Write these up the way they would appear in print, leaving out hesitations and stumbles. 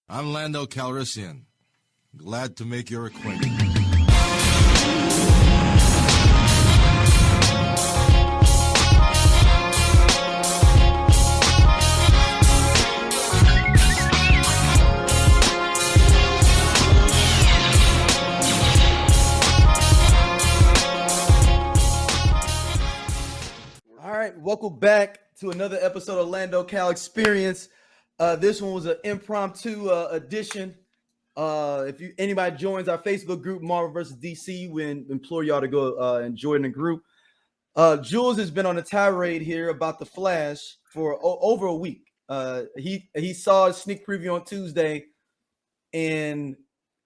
I'm Lando Cal Experience. Glad to make your acquaintance. All right, welcome back to another episode of Lando Cal Experience. This one was an impromptu edition. If anybody joins our Facebook group, Marvel vs. DC, we implore y'all to go and join the group. Jules has been on a tirade here about the Flash for over a week. He saw a sneak preview on Tuesday, and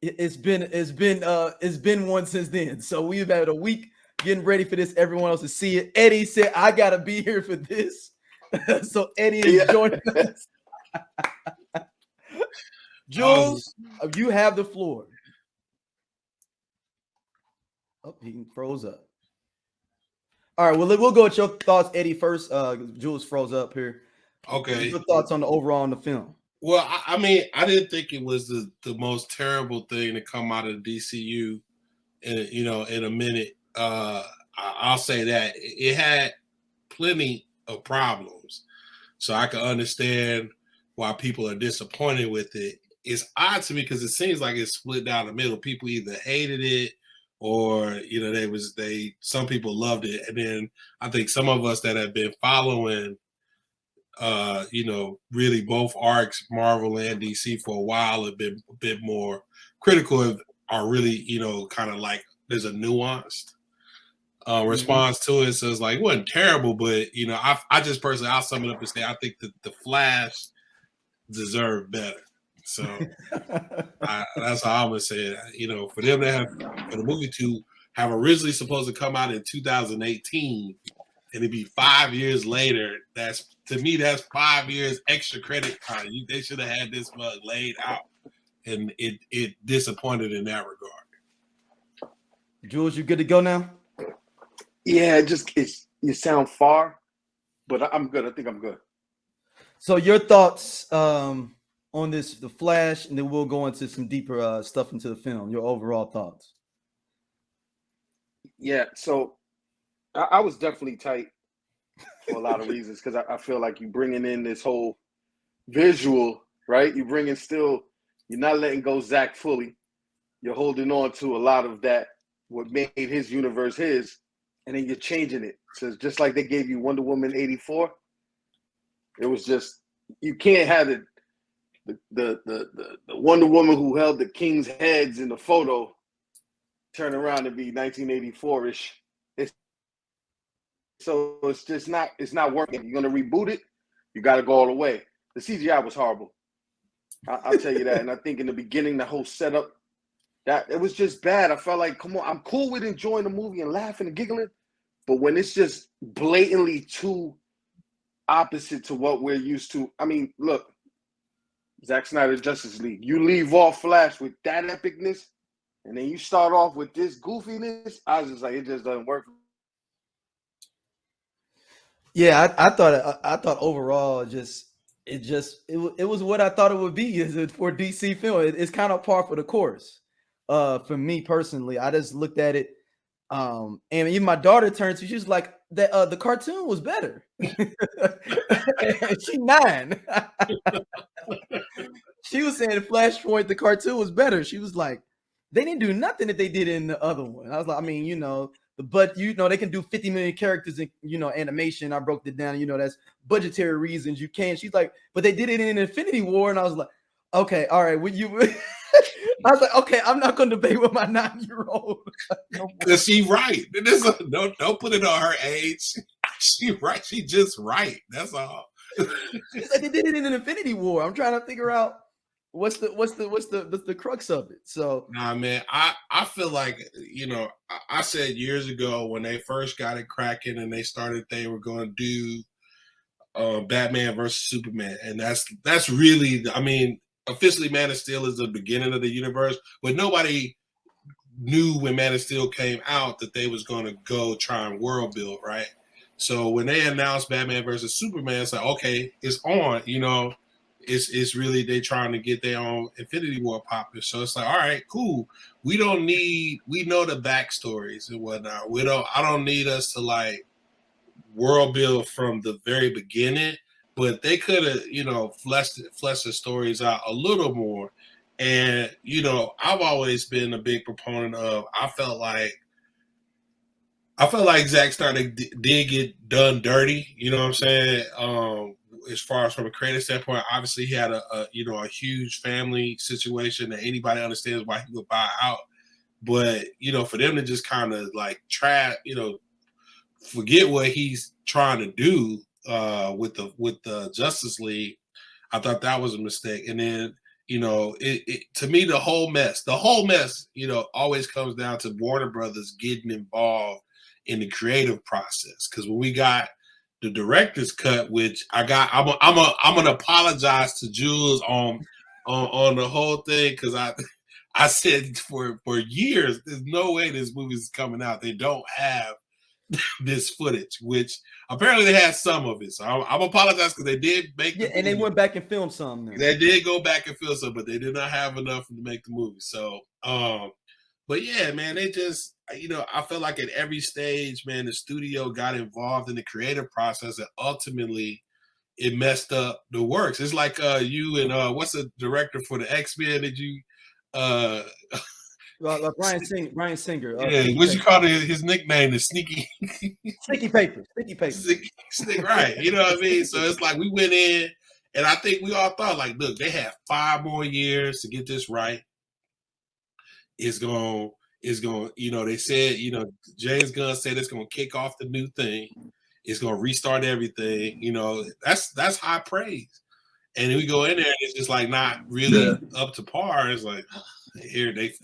it's been one since then. So we've had a week getting ready for this. Everyone else to see it. Eddie said, "I gotta be here for this." So Eddie is joining us. Jules, you have the floor. Oh, he froze up. All right, well, we'll go with your thoughts, Eddie, first. Jules froze up here. Okay. Your thoughts on the overall on the film? Well, I mean, I didn't think it was the most terrible thing to come out of the DCU in a minute. I'll say that it had plenty of problems, so I can understand why people are disappointed with it. It's odd to me because it seems like it's split down the middle. People either hated it or some people loved it, and then I think some of us that have been following really both arcs, Marvel and DC, for a while have been a bit more critical, are really kind of like there's a nuanced response to it. So it's like, it wasn't terrible, but I just personally, I'll sum it up and say I think that the Flash deserved better. So that's how I'm gonna say it. For them to for the movie to have originally supposed to come out in 2018 and it'd be 5 years later, to me that's 5 years extra credit time. They should have had this mug laid out, and it disappointed in that regard. Jules, you good to go now? Yeah, you sound far, but I'm good. I think I'm good. So your thoughts on this, the Flash, and then we'll go into some deeper stuff into the film. Your overall thoughts. Yeah, so I was definitely tight for a lot of reasons because I feel like you're bringing in this whole visual, right? You're not letting go Zach fully. You're holding on to a lot of that, what made his universe his, and then you're changing it. So it's just like they gave you Wonder Woman 84. It was just, you can't have the Wonder Woman who held the king's heads in the photo turn around and be 1984-ish. So it's not working. You're gonna reboot it, you gotta go all the way. The CGI was horrible. I'll tell you that. And I think in the beginning, the whole setup, that it was just bad. I felt like, come on, I'm cool with enjoying the movie and laughing and giggling, but when it's just blatantly too opposite to what we're used to. I mean, look, Zack Snyder's Justice League. You leave off Flash with that epicness, and then you start off with this goofiness. I was just like, it just doesn't work. Yeah, I thought overall it was what I thought it would be for DC film. It's kind of par for the course. For me personally, I just looked at it, and even my daughter turned to, she was like, the cartoon was better. She's 9. She was saying the Flashpoint, the cartoon was better. She was like, they didn't do nothing that they did in the other one. I was like, I mean, but they can do 50 million characters in animation. I broke it down. That's budgetary reasons. You can't. She's like, but they did it in Infinity War, and I was like, okay, all right. Would you? I was like, okay, I'm not going to debate with my 9-year-old. Cause she right. Don't put it on her age. She right. She just right. That's all. She's like, they did it in an Infinity War. I'm trying to figure out what's the crux of it. So nah, man, I feel like I said years ago when they first got it cracking and they were going to do Batman versus Superman, and that's really, I mean, officially Man of Steel is the beginning of the universe, but nobody knew when Man of Steel came out that they was going to go try and world build, right? So when they announced Batman versus Superman, it's like, okay, it's on, it's really they trying to get their own Infinity War popping. So it's like, all right, cool. We know the backstories and whatnot. I don't need us to like world build from the very beginning, but they could have, fleshed the stories out a little more. And I've always been a big proponent of. I felt like Zack Snyder did get done dirty. You know what I'm saying? As far as from a creative standpoint, obviously he had a huge family situation that anybody understands why he would buy out. But for them to just kind of like try, forget what he's trying to do with the Justice League, I thought that was a mistake. And then to me the whole mess, always comes down to Warner Brothers getting involved in the creative process. Because when we got the director's cut, which I'm gonna apologize to Jules on the whole thing, because I said for years there's no way this movie is coming out. They don't have this footage, which apparently they had some of it. So I'm apologize because they did make the movie. And they went back and filmed some. Now. They did go back and film some, but they did not have enough to make the movie. So, but yeah, man, they just, I feel like at every stage, man, the studio got involved in the creative process, and ultimately it messed up the works. It's like you and what's the director for the X-Men that you Bryan Singer. Yeah, what you call it? His nickname is Sneaky. Sticky paper. Right. You know what I mean? So it's like we went in, and I think we all thought, like, look, they have 5 more years to get this right. It's going. They said, James Gunn said it's going to kick off the new thing. It's going to restart everything. That's high praise. And then we go in there, and it's just like not really up to par. It's like, here they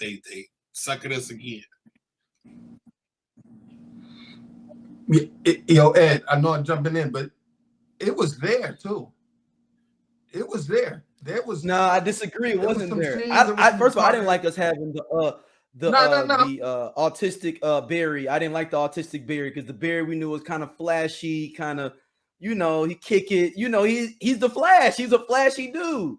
suck at us again. Ed, I know I'm jumping in, but it was there too. It was there. There was no. I disagree. It wasn't there. First of all, I didn't like us having the autistic Barry. I didn't like the autistic Barry because the Barry we knew was kind of flashy, kind of he kick it. He's the Flash. He's a flashy dude.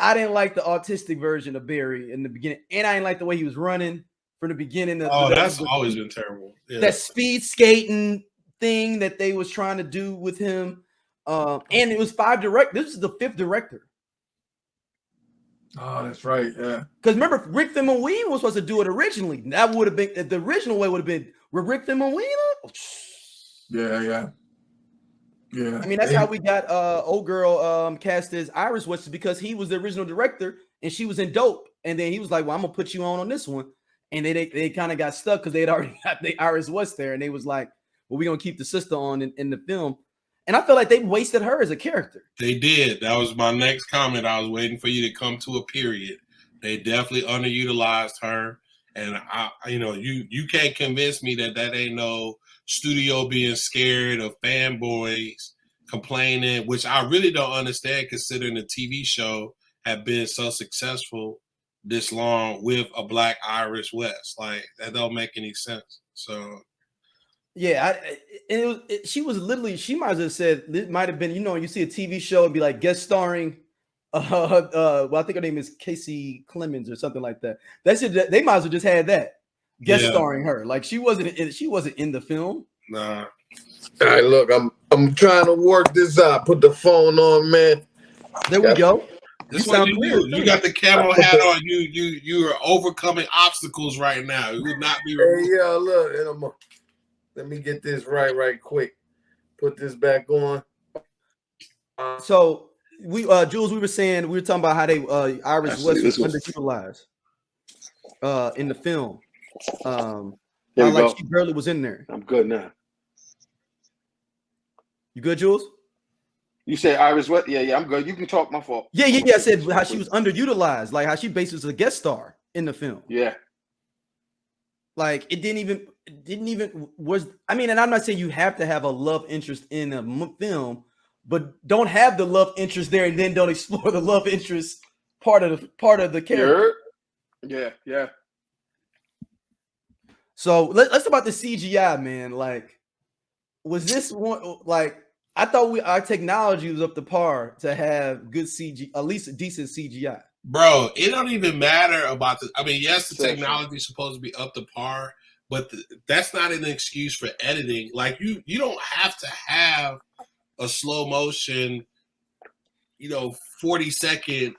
I didn't like the autistic version of Barry in the beginning, and I didn't like the way he was running from the beginning. That's always been terrible. Yeah. That speed skating thing that they was trying to do with him, and it was 5 direct. This is the 5th director. Oh, that's right. Yeah. Because remember, Rick Famuyiwa was supposed to do it originally. That would have been the original way. Would have been with Rick Famuyiwa. Yeah. I mean, that's how we got old girl cast as Iris West, because he was the original director and she was in Dope. And then he was like, well, I'm gonna put you on this one. And they kind of got stuck because they had already got the Iris West there, and they was like, well, we're gonna keep the sister on in the film. And I feel like they wasted her as a character. They did. That was my next comment. I was waiting for you to come to a period. They definitely underutilized her. And you can't convince me that ain't no studio being scared of fanboys complaining, which I really don't understand considering the TV show had been so successful this long with a Black Iris West. Like, that don't make any sense. So yeah, she was literally, she might have said, it might have been, you see a TV show and be like guest starring well, I think her name is Casey Clemens or something like that. That's it. They might as well just had that guest starring her. Like she wasn't in the film. Nah. All right, look, I'm trying to work this out. Put the phone on, man. There we go. This is what you do. You got the camo hat on. You are overcoming obstacles right now. You would not be. Hey, yeah, look. Let me get this right quick. Put this back on. So we Jules, we were talking about how they Iris West was underutilized in the film. She barely was in there. I'm good now. You good, Jules? You said Iris West? Yeah, I'm good. You can talk. My fault. Yeah. I said how she was underutilized, like how she basically was a guest star in the film. Yeah. Like it didn't even was. I mean, and I'm not saying you have to have a love interest in a film, but don't have the love interest there and then don't explore the love interest part of the character. Yeah. So let's talk about the CGI, man. Like, was this one like? I thought our technology was up to par to have good CG, at least a decent CGI. Bro, it don't even matter about the. I mean, yes, the Sure. technology is supposed to be up to par, but that's not an excuse for editing. Like you don't have to have a slow motion, 40-second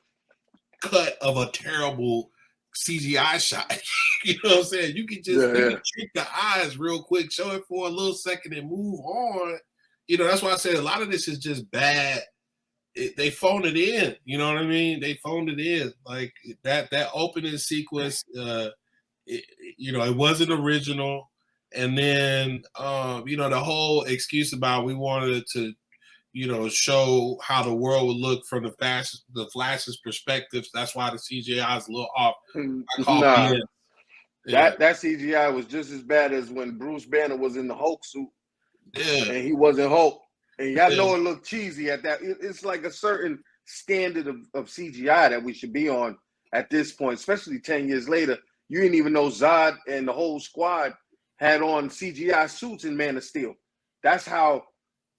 cut of a terrible CGI shot. You know what I'm saying? You can just you can trick the eyes real quick, show it for a little second, and move on. That's why I said a lot of this is just bad. They phoned it in. You know what I mean? They phoned it in. Like that opening sequence. It wasn't original. And then the whole excuse about we wanted to show how the world would look from the Flash's perspectives. That's why the CGI is a little off. Nah, that CGI was just as bad as when Bruce Banner was in the Hulk suit, and he wasn't Hulk. And y'all know it looked cheesy at that. It's like a certain standard of CGI that we should be on at this point, especially 10 years later. You didn't even know Zod and the whole squad had on CGI suits in Man of Steel. That's how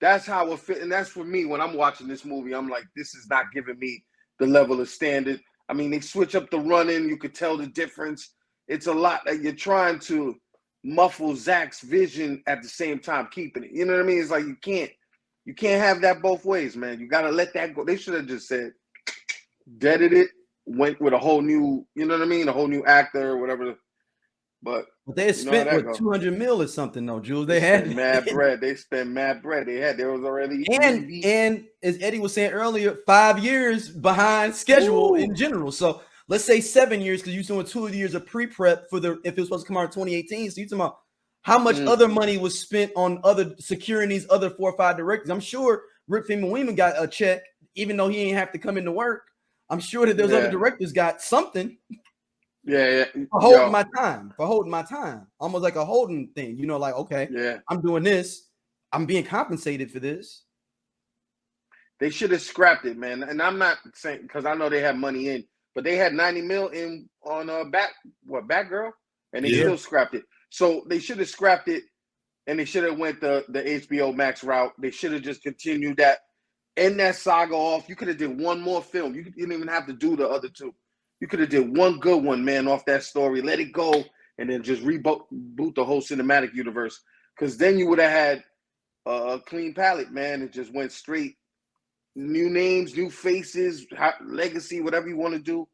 it fit. And that's for me when I'm watching this movie. I'm like, this is not giving me the level of standard. I mean, they switch up the running. You could tell the difference. It's a lot that you're trying to muffle Zach's vision at the same time keeping it. You know what I mean? It's like you can't have that both ways, man. You got to let that go. They should have just said, deaded it, went with a whole new, you know what I mean? A whole new actor or whatever. But they had spent $200 million or something, though, Jules. They had mad bread. They spent mad bread. There was already and as Eddie was saying earlier, 5 years behind schedule in general. So let's say 7 years because you're doing 2 years of pre-prep for if it was supposed to come out in 2018. So you're talking about how much other money was spent on other securing these other 4 or 5 directors. I'm sure Rick Famuyiwa got a check, even though he ain't have to come into work. I'm sure that those other directors got something. Yeah. For holding my time. Almost like a holding thing. Like, okay, I'm doing this. I'm being compensated for this. They should have scrapped it, man. And I'm not saying because I know they have money in, but they had $90 million on Batgirl, and they still scrapped it. So they should have scrapped it, and they should have went the HBO Max route. They should have just continued that, end that saga off. You could have did one more film. You didn't even have to do the other 2. You could have did one good one, man, off that story. Let it go, and then just reboot the whole cinematic universe. Because then you would have had a clean palette, man. It just went straight. New names, new faces, legacy, whatever you want to do.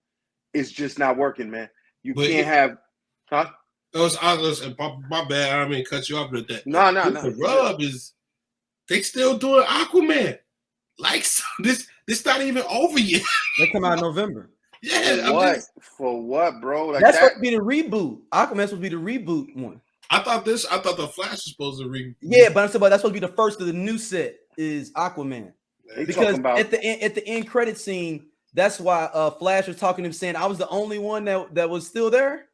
It's just not working, man. You can't have, huh? My bad. I don't mean to cut you off with that. No. The rub is they still doing Aquaman. Like this not even over yet. They come out in November. Yeah. For what, bro? Like that's supposed to be the reboot. Aquaman's supposed to be the reboot one. I thought the Flash was supposed to reboot. Yeah, but I'm saying that's supposed to be the first of the new set is Aquaman. Because at the end credit scene, that's why Flash was talking to him saying I was the only one that was still there.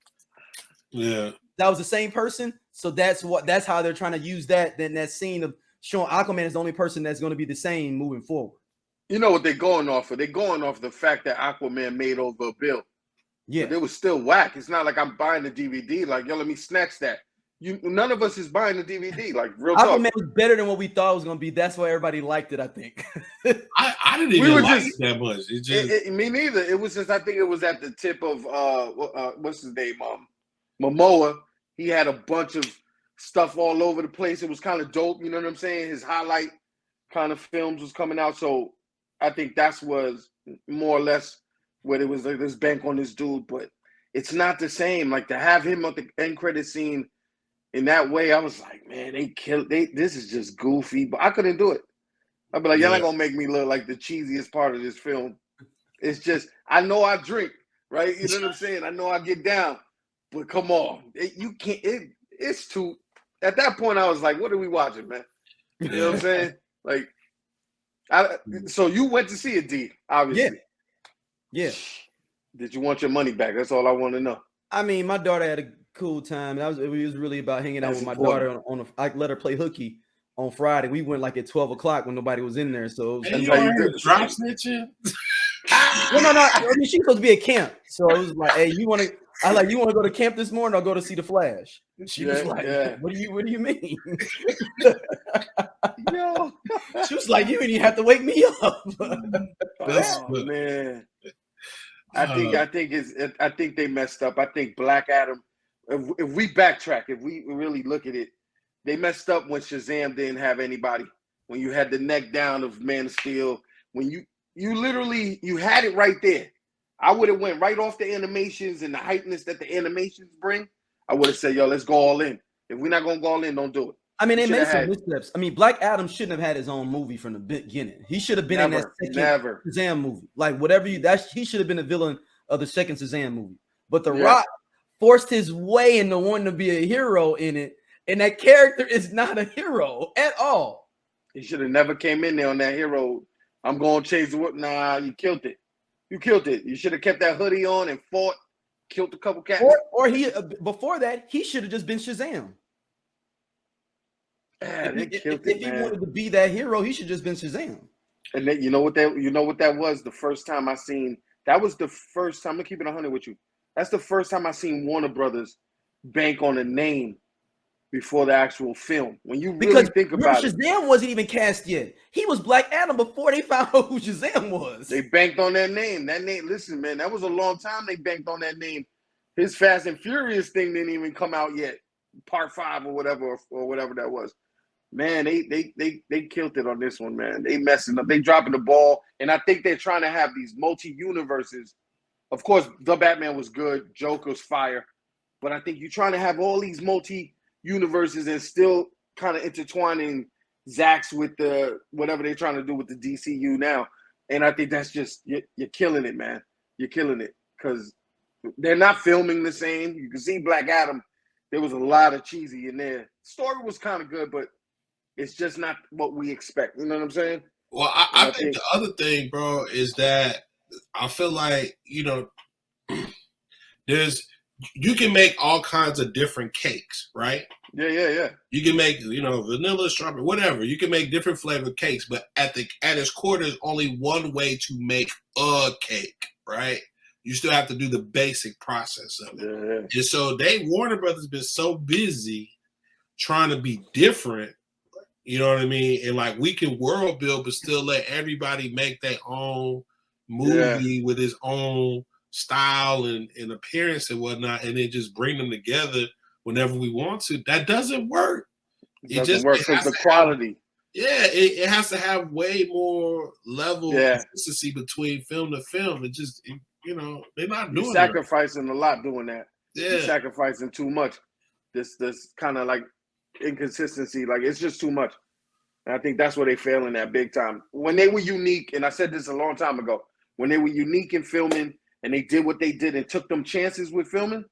Yeah, that was the same person. So that's how they're trying to use that. Then that scene of showing Aquaman is the only person that's going to be the same moving forward. You know what they're going off of? They're going off the fact that Aquaman made over a bill. Yeah, but it was still whack. It's not like I'm buying the DVD. Like, yo, let me snatch that. None of us is buying the DVD. Like, real talk. Aquaman was better than what we thought it was going to be. That's why everybody liked it, I think. I didn't even like it that much. Me neither. It was just, I think it was at the tip of, what's his name? Momoa. He had a bunch of stuff all over the place. It was kind of dope. You know what I'm saying? His highlight kind of films was coming out. So I think that was more or less what it was. Like, this bank on this dude. But it's not the same. Like, to have him at the end credit scene in that way, I was like, man, this is just goofy. But I couldn't do it. I'd be like, y'all not gonna make me look like the cheesiest part of this film. It's just, I know I drink, right? You know what I'm saying? I know I get down, but come on, you can't. It's too. At that point, I was like, what are we watching, man? You know what I'm saying? Like, so you went to see it, D, obviously. Yeah. Did you want your money back? That's all I want to know. I mean, my daughter had a cool time. It was really about hanging out with my daughter I let her play hooky on Friday. We went like at 12 o'clock when nobody was in there. So that's how you do drop snitching. No. I mean, she's supposed to be at camp. So it was like, hey, you want to I like, you want to go to camp this morning or go to see the Flash? She was Yeah, like, yeah. what do you mean? Yo. She was like, you didn't even have to wake me up. Oh man. I think they messed up. I think Black Adam, if we backtrack, if we really look at it, they messed up when Shazam didn't have anybody. When you had the neck down of Man of Steel, when you literally you had it right there. I would have went right off the animations and the hypeness that the animations bring. I would have said, yo, let's go all in. If we're not gonna go all in, don't do it. I mean, they made some missteps. I mean, Black Adam shouldn't have had his own movie from the beginning. He should have been in that second Shazam movie. Like whatever he should have been the villain of the second Shazam movie. But The Rock forced his way into wanting to be a hero in it, and that character is not a hero at all. He should have never came in there on that hero. I'm going to chase the whip. Nah, you killed it. You killed it. You should have kept that hoodie on and fought, killed a couple cats. Or he before that, he should have just been Shazam. If he wanted to be that hero, he should just been Shazam. And then, you know what that was? The first time I seen that was the first time. I'm gonna keep it 100 with you. That's the first time I seen Warner Brothers bank on a name before the actual film. When you really think about it, Shazam wasn't even cast yet. He was Black Adam before they found out who Shazam was. They banked on that name. That name, listen, man, that was a long time they banked on that name. His Fast and Furious thing didn't even come out yet. Part 5 or whatever that was. Man, they killed it on this one, man. They messing up. They dropping the ball. And I think they're trying to have these multi-universes. Of course, The Batman was good. Joker's fire. But I think you're trying to have all these multi-universes and still kind of intertwining Zack's with the whatever they're trying to do with the DCU now. And I think that's just, you're killing it, man. You're killing it. Because they're not filming the same. You can see Black Adam. There was a lot of cheesy in there. Story was kind of good, but it's just not what we expect. You know what I'm saying? Well, I think the other thing, bro, is that I feel like, you can make all kinds of different cakes, right? Yeah. You can make, vanilla, strawberry, whatever. You can make different flavored cakes, but at its core, there's only one way to make a cake, right? You still have to do the basic process of it. Yeah. And so Warner Brothers been so busy trying to be different, you know what I mean? And like we can world build, but still let everybody make their own movie with his own style and appearance and whatnot, and then just bring them together whenever we want to. That doesn't work. It doesn't work because the quality. It has to have way more level of consistency between film to film. They're not doing You're sacrificing a lot doing that. Yeah. You're sacrificing too much. This kind of like inconsistency, like it's just too much. And I think that's where they failing at big time. When they were unique, and I said this a long time ago, when they were unique in filming and they did what they did and took them chances with filming,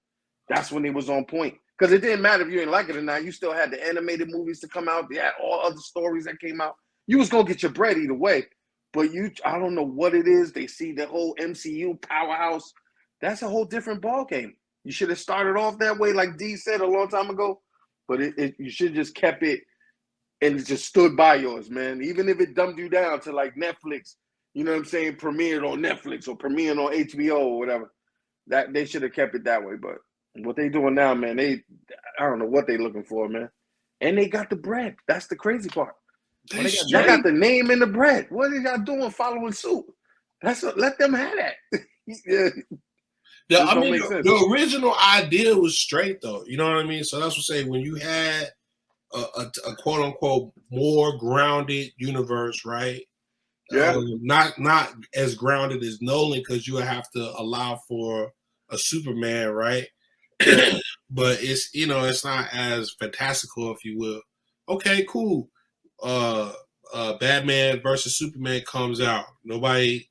that's when they was on point. Because it didn't matter if you didn't like it or not. You still had the animated movies to come out. You had all other stories that came out. You was going to get your bread either way. But I don't know what it is. They see the whole MCU powerhouse. That's a whole different ball game. You should have started off that way, like D said a long time ago. But you should have just kept it and just stood by yours, man. Even if it dumbed you down to like Netflix, you know what I'm saying, premiered on Netflix or premiered on HBO or whatever. That they should have kept it that way. But what they doing now, man, I don't know what they looking for, man. And they got the bread. That's the crazy part. They got the name in the bread. What are y'all doing following suit? Let them have that. The original idea was straight though. You know what I mean? So that's what I'm saying. When you had a quote unquote more grounded universe, right? Yeah. Not as grounded as Nolan because you would have to allow for a Superman, right? But it's it's not as fantastical, if you will. Okay, cool. Batman versus Superman comes out. Nobody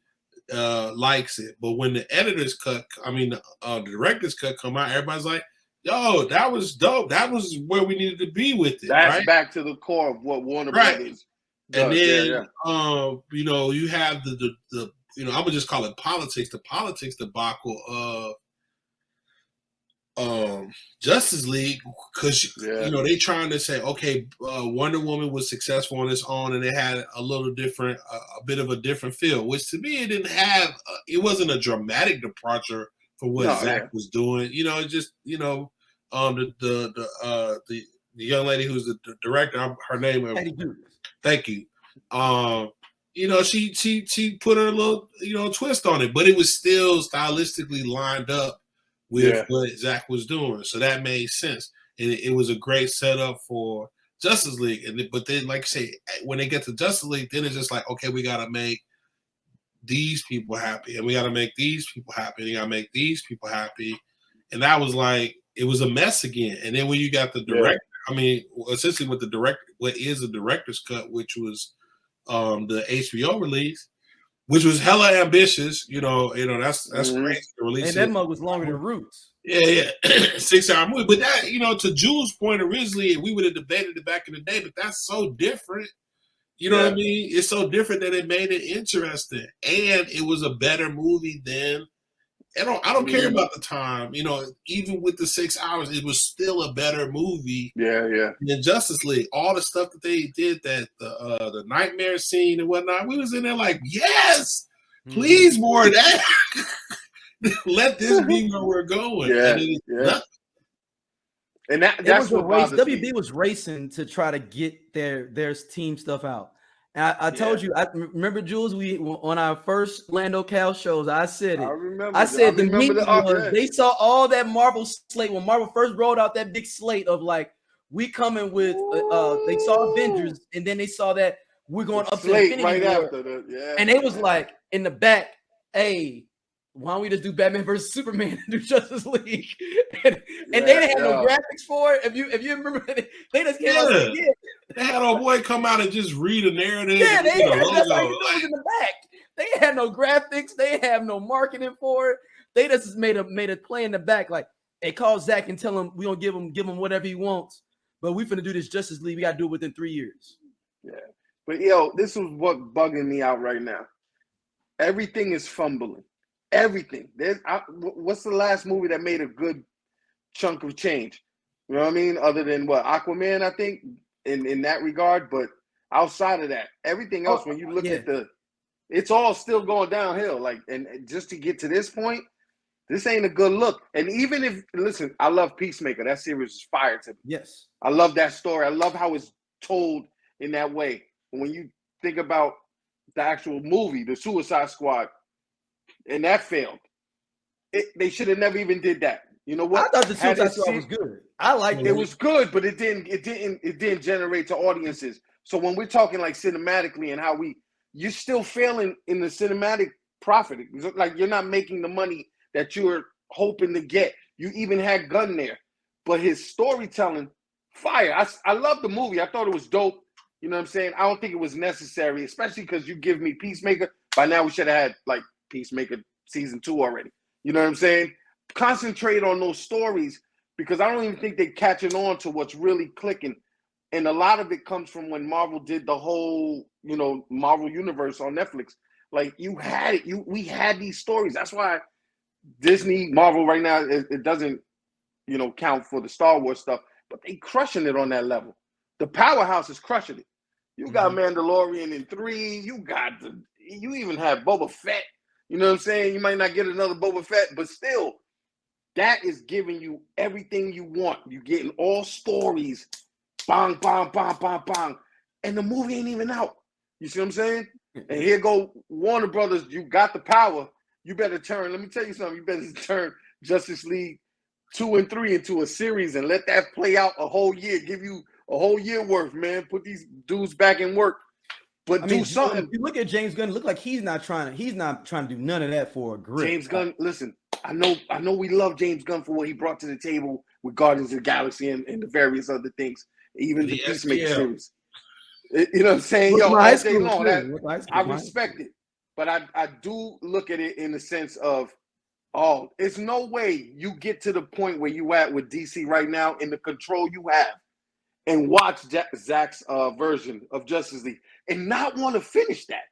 likes it, but when the editor's cut, the director's cut come out, everybody's like, "Yo, that was dope. That was where we needed to be with it." That's right? back to the core of what Warner Brothers does. And then, you have the I'm gonna just call it politics. The politics debacle of Justice League, because they trying to say, okay, Wonder Woman was successful on its own and it had a little different, a bit of a different feel, which to me it wasn't a dramatic departure for what Zach was doing. You know, just the young lady who's the director, her name is Eddie Holman. Thank you. You know, she put her little twist on it, but it was still stylistically lined up with what Zach was doing, so that made sense. And it was a great setup for Justice League. But then, like I say, when they get to Justice League, then it's just like, okay, we got to make these people happy, and we got to make these people happy, and you got to make these people happy. And that was like, it was a mess again. And then when you got the director, I mean, essentially what is the director's cut, which was the HBO release, which was hella ambitious. You know, that's crazy to release. And that mug was longer than Roots. Yeah, 6-hour movie. But that, to Jules' point originally, we would have debated it back in the day, but that's so different. You know what I mean? It's so different that it made it interesting. And it was a better movie than, I don't care about the time. Even with the 6 hours, it was still a better movie. Than Justice League. All the stuff that they did, that the nightmare scene and whatnot, we was in there like, yes, please more of that. Let this be where we're going. And that's what race. WB was racing to try to get their team stuff out. And I told you, I remember, Jules, we on our first Lando Cal shows, I said it. I said the meeting was, they saw all that Marvel slate when Marvel first rolled out that big slate of like, we coming with they saw Avengers, and then they saw that we're going up to Infinity right War. After that. And they was like in the back, hey, why don't we just do Batman versus Superman and do Justice League? and they didn't have no graphics for it. If you remember, they just came out and said, they had a boy come out and just read a narrative. Yeah, they had was in the back. They had no graphics. They have no marketing for it. They just made a play in the back. Like, they call Zach and tell him we gonna give him whatever he wants, but we finna do this Justice League. We gotta do it within 3 years. Yeah, but this is what bugging me out right now. Everything is fumbling. Everything. What's the last movie that made a good chunk of change? You know what I mean? Other than Aquaman, I think, in that regard. But outside of that, everything else, when you look at it's all still going downhill. Like, and just to get to this point, this ain't a good look. And even if, listen, I love Peacemaker. That series is fire to me. Yes. I love that story. I love how it's told in that way. And when you think about the actual movie, The Suicide Squad, and that failed. They should have never even did that. You know what? I thought The Suicide Squad was good. I liked it. It was good, but it didn't generate to audiences. So when we're talking like cinematically and how you're still failing in the cinematic profit. Like, you're not making the money that you're hoping to get. You even had Gunn there, but his storytelling, fire. I love the movie. I thought it was dope. You know what I'm saying? I don't think it was necessary, especially because you give me Peacemaker. By now we should have had like Peacemaker season 2 already. You know what I'm saying? Concentrate on those stories, because I don't even think they're catching on to what's really clicking. And a lot of it comes from when Marvel did the whole, Marvel universe on Netflix. Like, you had it. We had these stories. That's why Disney, Marvel right now, it doesn't, count for the Star Wars stuff, but they crushing it on that level. The powerhouse is crushing it. You got Mandalorian in 3. You even have Boba Fett. You know what I'm saying? You might not get another Boba Fett, but still, that is giving you everything you want. You're getting all stories. Bang, bang, bang, bang, bang. And the movie ain't even out. You see what I'm saying? And here go Warner Brothers. You got the power. You better turn. Let me tell you something. You better turn Justice League 2 and 3 into a series and let that play out a whole year. Give you a whole year worth, man. Put these dudes back in work. But do something. If you look at James Gunn, it look like he's not trying to do none of that for a grip. James Gunn, listen, I know we love James Gunn for what he brought to the table with Guardians of the Galaxy and the various other things, even the Peacemaker series. You know what I'm saying? All day long, I respect it. But I do look at it in the sense of, it's no way you get to the point where you at with DC right now in the control you have and watch Zach's version of Justice League and not want to finish that.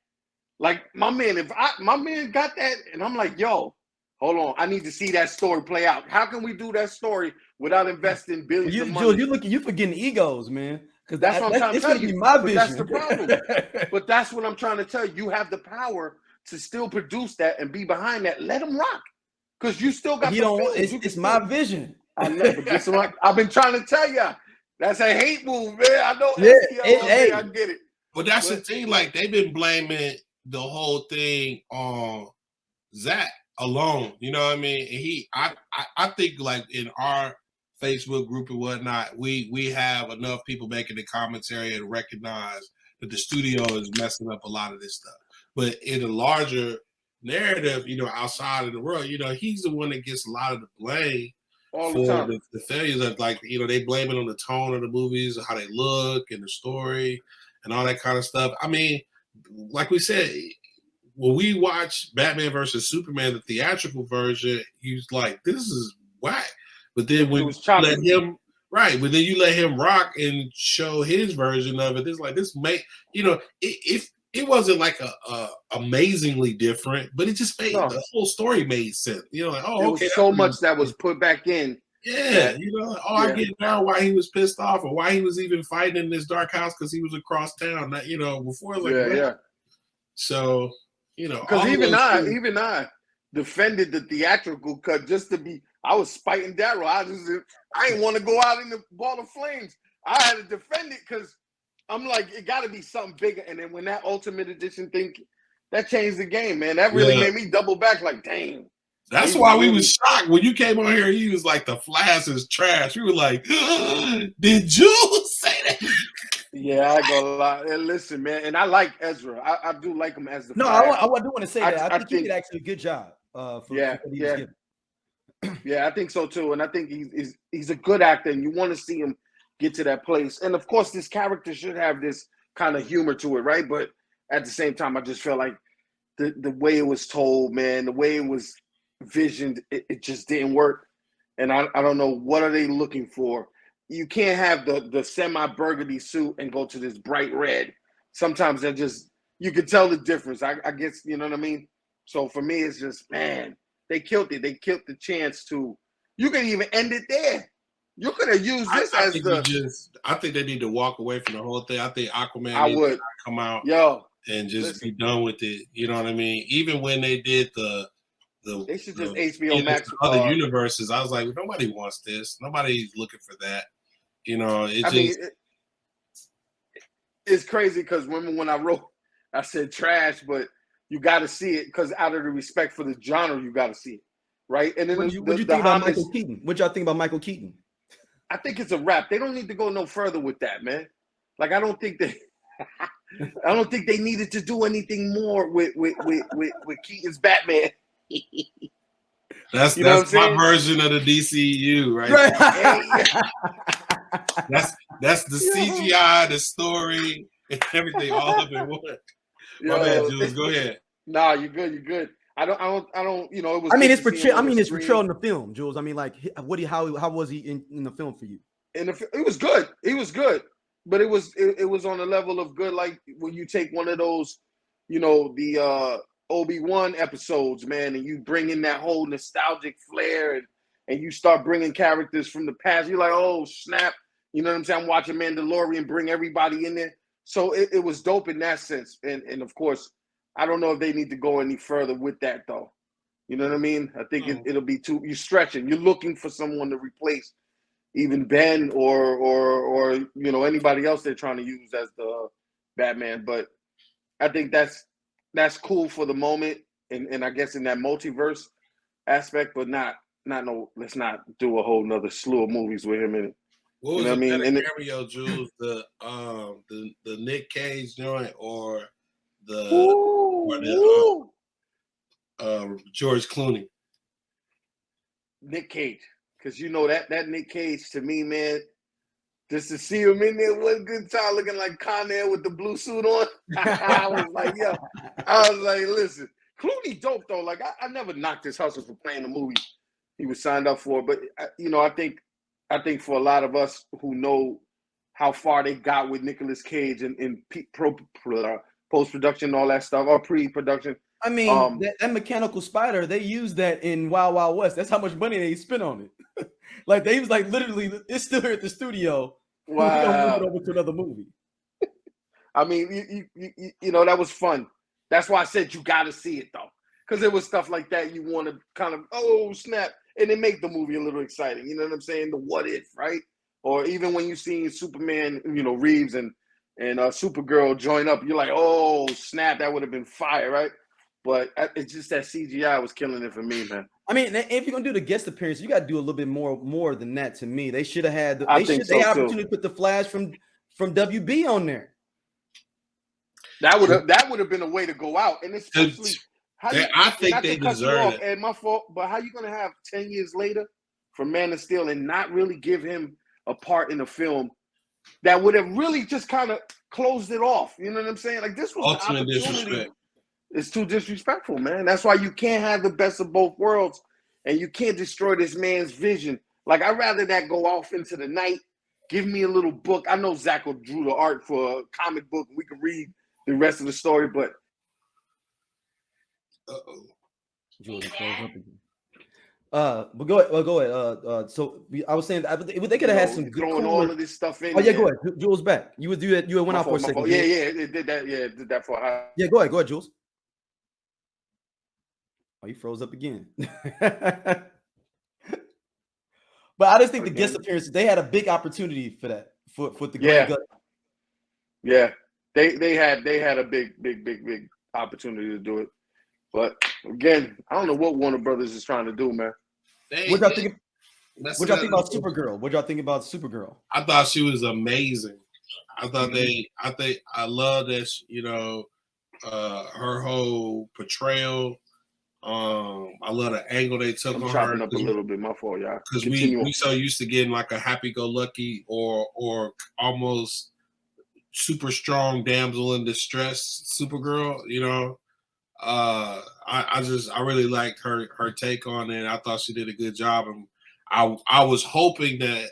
Like, my man got that, and I'm like, yo, hold on, I need to see that story play out. How can we do that story without investing billions of money? Jules, you forgetting egos, man. Because that's what I'm trying to tell you. My vision. That's the problem. But that's what I'm trying to tell you. You have the power to still produce that and be behind that. Let them rock. because you still got He the don't. feelings. You It's can my still- vision. I know, but this one, I've been trying to tell you. That's a hate move, man. I know Yeah, STL all day. hey. I get it. But that's the But- thing. Like they've been blaming the whole thing on Zach alone. You know what I mean? And I think like in our Facebook group and whatnot, we have enough people making the commentary and recognize that the studio is messing up a lot of this stuff. But in a larger narrative, outside of the world, he's the one that gets a lot of the blame all the for time. the failures of, like, they blame it on the tone of the movies, how they look and the story and all that kind of stuff. I mean, like we said, when we watch Batman versus Superman, the theatrical version, he's like, this is whack. But then when you let him, right, but then you let him rock and show his version of it, it's like, this may, if it wasn't like a amazingly different, but it just made the whole story made sense. Like, oh, there okay. was so much that was put back in. Yeah, I get now why he was pissed off or why he was even fighting in this dark house because he was across town. Before it was like, yeah. So, because even I defended the theatrical cut just to be. I was spiting Daryl. I didn't want to go out in the ball of flames. I had to defend it because I'm like, it got to be something bigger. And then when that Ultimate Edition thing, that changed the game, man. That really made me double back. Like, dang. That's why we was shocked when you came on here. He was like, the Flash is trash. We were like, did Jules say that? Yeah, I go a lot. And listen, man, and I like Ezra. I do like him as the. No, Flash. I do want to say that. I think he did actually a good job. For what he was given. Yeah, I think so too, and I think he's a good actor, and you want to see him get to that place. And of course, this character should have this kind of humor to it, right? But at the same time, I just felt like the way it was told, man, the way it was visioned, it just didn't work. And I don't know, what are they looking for? You can't have the semi-burgundy suit and go to this bright red. Sometimes you can tell the difference. I guess, you know what I mean? So for me, it's just, man, they killed it. They killed the chance to. You can even end it there. You could have used this as I think they need to walk away from the whole thing. I think Aquaman needs to come out and just be done with it. You know what I mean? Even when they did they should just HBO Max other universes. I was like, nobody wants this. Nobody's looking for that. It's crazy because when I wrote, I said trash, but you got to see it because out of the respect for the genre, you got to see it, right? And then what you think about Michael Keaton? What y'all think about Michael Keaton? I think it's a wrap. They don't need to go no further with that, man. Like I don't think they needed to do anything more with Keaton's Batman. That's my version of the DCU, right? That's the CGI, the story, and everything, all of it. My bad, Jules. Go ahead. Nah, you're good. You're good. I don't. It was. It's portrayal in the film, Jules. I mean, like, how was he in the film for you? It was good. He was good, but it was on a level of good, like when you take one of those, the Obi-Wan episodes, man, and you bring in that whole nostalgic flair, and you start bringing characters from the past. You're like, oh snap, you know what I'm saying? I'm watching Mandalorian bring everybody in there. So it was dope in that sense, and of course, I don't know if they need to go any further with that though. You know what I mean? I think it'll be you're stretching. You're looking for someone to replace even Ben or anybody else they're trying to use as the Batman. But I think that's cool for the moment, and I guess in that multiverse aspect, but let's not do a whole nother slew of movies with him in it. What was better cameo, Jules? The Nick Cage joint or the George Clooney? Nick Cage, because that Nick Cage to me, man, just to see him in there, what a good time looking like Con Air with the blue suit on. I was like, listen, Clooney dope though. Like I never knocked his hustle for playing the movie he was signed up for, but I think for a lot of us who know how far they got with Nicolas Cage in post-production and all that stuff, or pre-production. I mean, that mechanical spider, they used that in Wild Wild West. That's how much money they spent on it. Like, they was like, literally, it's still here at the studio. Wow. We're going to move it over to another movie. I mean, that was fun. That's why I said you got to see it, though. because it was stuff like that you want to kind of, oh, snap, and it make the movie a little exciting. You know what I'm saying? The what if, right? Or even when you see Superman, Reeves and Supergirl join up, you're like, oh, snap, that would have been fire, right? But it's just that CGI was killing it for me, man. I mean, if you're gonna do the guest appearance, you got to do a little bit more than that. To me, they should have had. They had opportunity to put the Flash from WB on there. That would have been a way to go out, and especially I think they deserve it. And my fault, but how you gonna have 10 years later for Man of Steel and not really give him a part in the film that would have really just kind of closed it off? You know what I'm saying? Like, this was ultimate the opportunity. Disrespect. It's too disrespectful, man. That's why you can't have the best of both worlds, and you can't destroy this man's vision. Like, I'd rather that go off into the night. Give me a little book. I know Zach will drew the art for a comic book. We can read the rest of the story, but Jules is closing up again. But go ahead. So I was saying they could have had some good throwing all of this stuff in. Oh yeah, go ahead. Jules back. You would do that. You had went out for a second. Yeah, it did that. Yeah, it did that for a Yeah, go ahead, Jules. Oh, he froze up again. But I just think the guest appearances, they had a big opportunity for that. For the great gut. Yeah. They had a big opportunity to do it. But again, I don't know what Warner Brothers is trying to do, man. What y'all think about Supergirl? What y'all think about Supergirl? I thought she was amazing. I thought I love that, her whole portrayal. I love the angle they took on her. Chopping up a little bit, my fault, y'all. Because we so used to getting like a happy-go-lucky or almost super strong damsel in distress Supergirl, I really liked her take on it. I thought she did a good job, and I was hoping that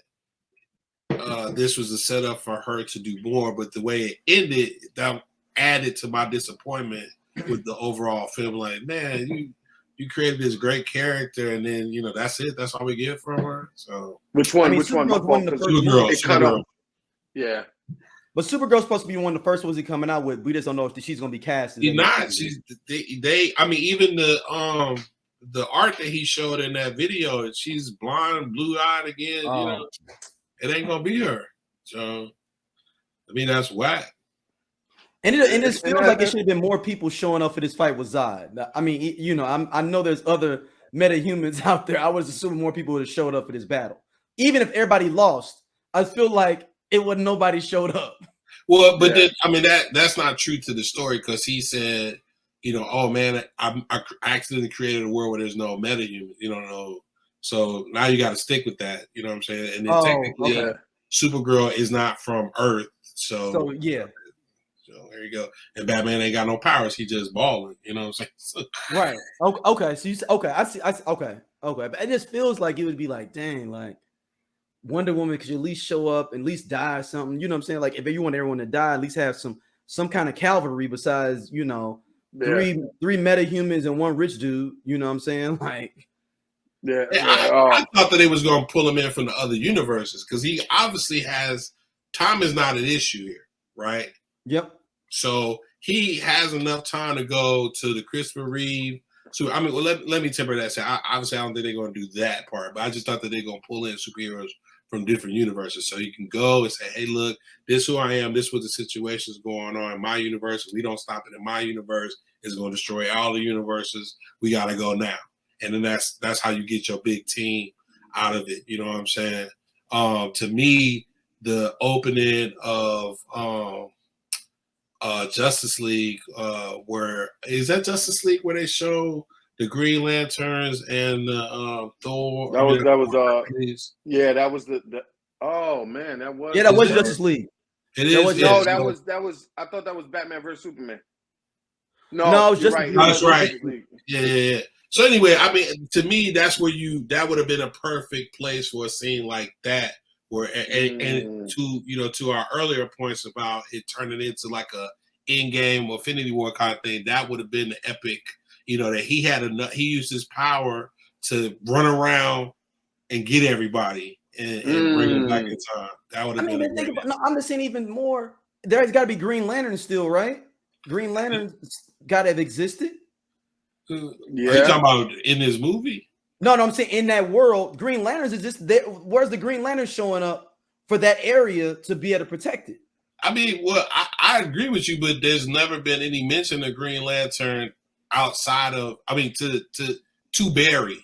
this was a setup for her to do more, but the way it ended, that added to my disappointment with the overall film. Like, man, you created this great character, and then that's it. That's all we get from her. So which one? Supergirl. It cut off. Yeah. But Supergirl's supposed to be one of the first ones coming out with. We just don't know if she's going to be cast. She's not. Even the art that he showed in that video, she's blonde, blue-eyed again. It ain't going to be her. So, that's whack. And it just feels like it should have been more people showing up for this fight with Zod. I know there's other metahumans out there. I was assuming more people would have showed up for this battle. Even if everybody lost, I feel like it wasn't nobody showed up. Well, but then, that's not true to the story, because he said, oh man, I accidentally created a world where there's no metahuman, So now you got to stick with that. You know what I'm saying? And then technically, Supergirl is not from Earth, so yeah. So there you go. And Batman ain't got no powers; he just balling. You know what I'm saying? Right. Okay. So I see. Okay. But it just feels like it would be like, dang, like Wonder Woman could at least show up, at least die or something. You know what I'm saying? Like, if you want everyone to die, at least have some kind of cavalry besides, three metahumans and one rich dude. You know what I'm saying? Like, I thought that they was going to pull him in from the other universes, because he obviously has time is not an issue here, right? Yep. So he has enough time to go to the Christopher Reeve. So let me temper that. Obviously, I don't think they're going to do that part, but I just thought that they're going to pull in superheroes from different universes, so you can go and say, "Hey, look, this is who I am. This was the situation is going on in my universe. If we don't stop it in my universe, it's going to destroy all the universes. We got to go now." And then that's how you get your big team out of it. You know what I'm saying? To me, the opening of Justice League, where is that Justice League where they show the Green Lanterns and Thor? That was the oh man, that was Justice League. That was I thought that was Batman versus Superman. No, it's just right. That's right. Yeah. So anyway, to me, that's where that would have been a perfect place for a scene like that, where and to our earlier points about it turning into like a in-game Infinity War kind of thing, that would have been the epic. That he had enough. He used his power to run around and get everybody and bring them back in time. That would have been. I'm just saying even more. There's got to be Green Lanterns still, right? Green Lanterns got to have existed. Are you Yeah. talking about in this movie? No, I'm saying in that world, Green Lanterns is just there. Where's the Green Lantern showing up for that area to be able to protect it? I mean, well, I agree with you, but there's never been any mention of Green Lantern outside of, I mean, to Barry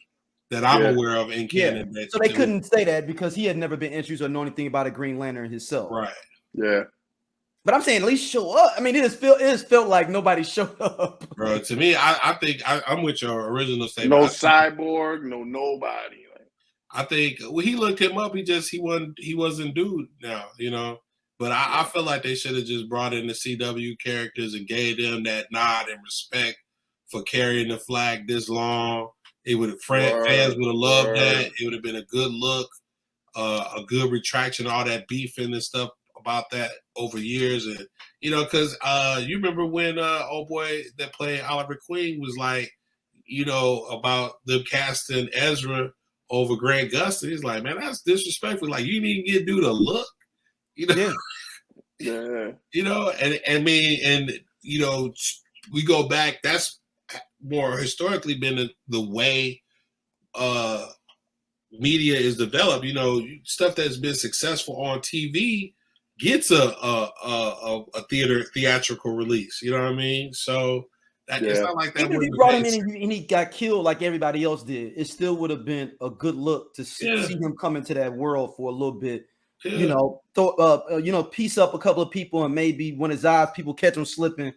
that I'm aware of in canon. So they couldn't say that because he had never been introduced or know anything about a Green Lantern himself. Right. Yeah. But I'm saying at least show up. I mean, it just felt like nobody showed up. Bro, to me, I think I'm with your original statement. No Cyborg, no nobody. I think when he looked him up, he wasn't dude now, you know. But I feel like they should have just brought in the CW characters and gave them that nod and respect for carrying the flag this long. It would have fans would have loved that. It would have been a good look, a good retraction, all that beefing and stuff about that over years. And you know, because you remember when old boy that played Oliver Queen was like, you know, about them casting Ezra over Grant Gustin. He's like, man, that's disrespectful. Like, you didn't even get dude a look, you know. Yeah. You know, and I mean, and you know, we go back. That's more historically been the way media is developed. You know, stuff that's been successful on TV gets a theatrical release. You know what I mean? So it's not like that. Even if you brought him in and he got killed like everybody else did, it still would have been a good look to see him come into that world for a little bit. Yeah. You know, piece up a couple of people, and maybe when his eyes, people catch him slipping,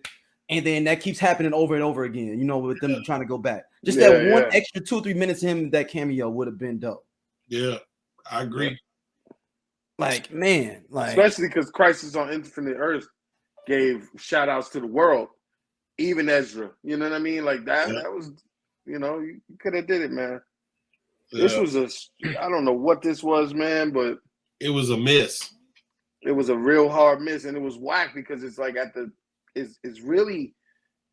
and then that keeps happening over and over again. You know, with them trying to go back. Just that one extra 2 or 3 minutes of him, that cameo would have been dope. Yeah, I agree. Like, man, like especially because Crisis on Infinite Earth gave shout outs to the world, even Ezra. You know what I mean? Like that was, you know, you could have did it, man. Yeah. This was I don't know what this was, man, but it was a miss. It was a real hard miss, and it was whack because it's like it's really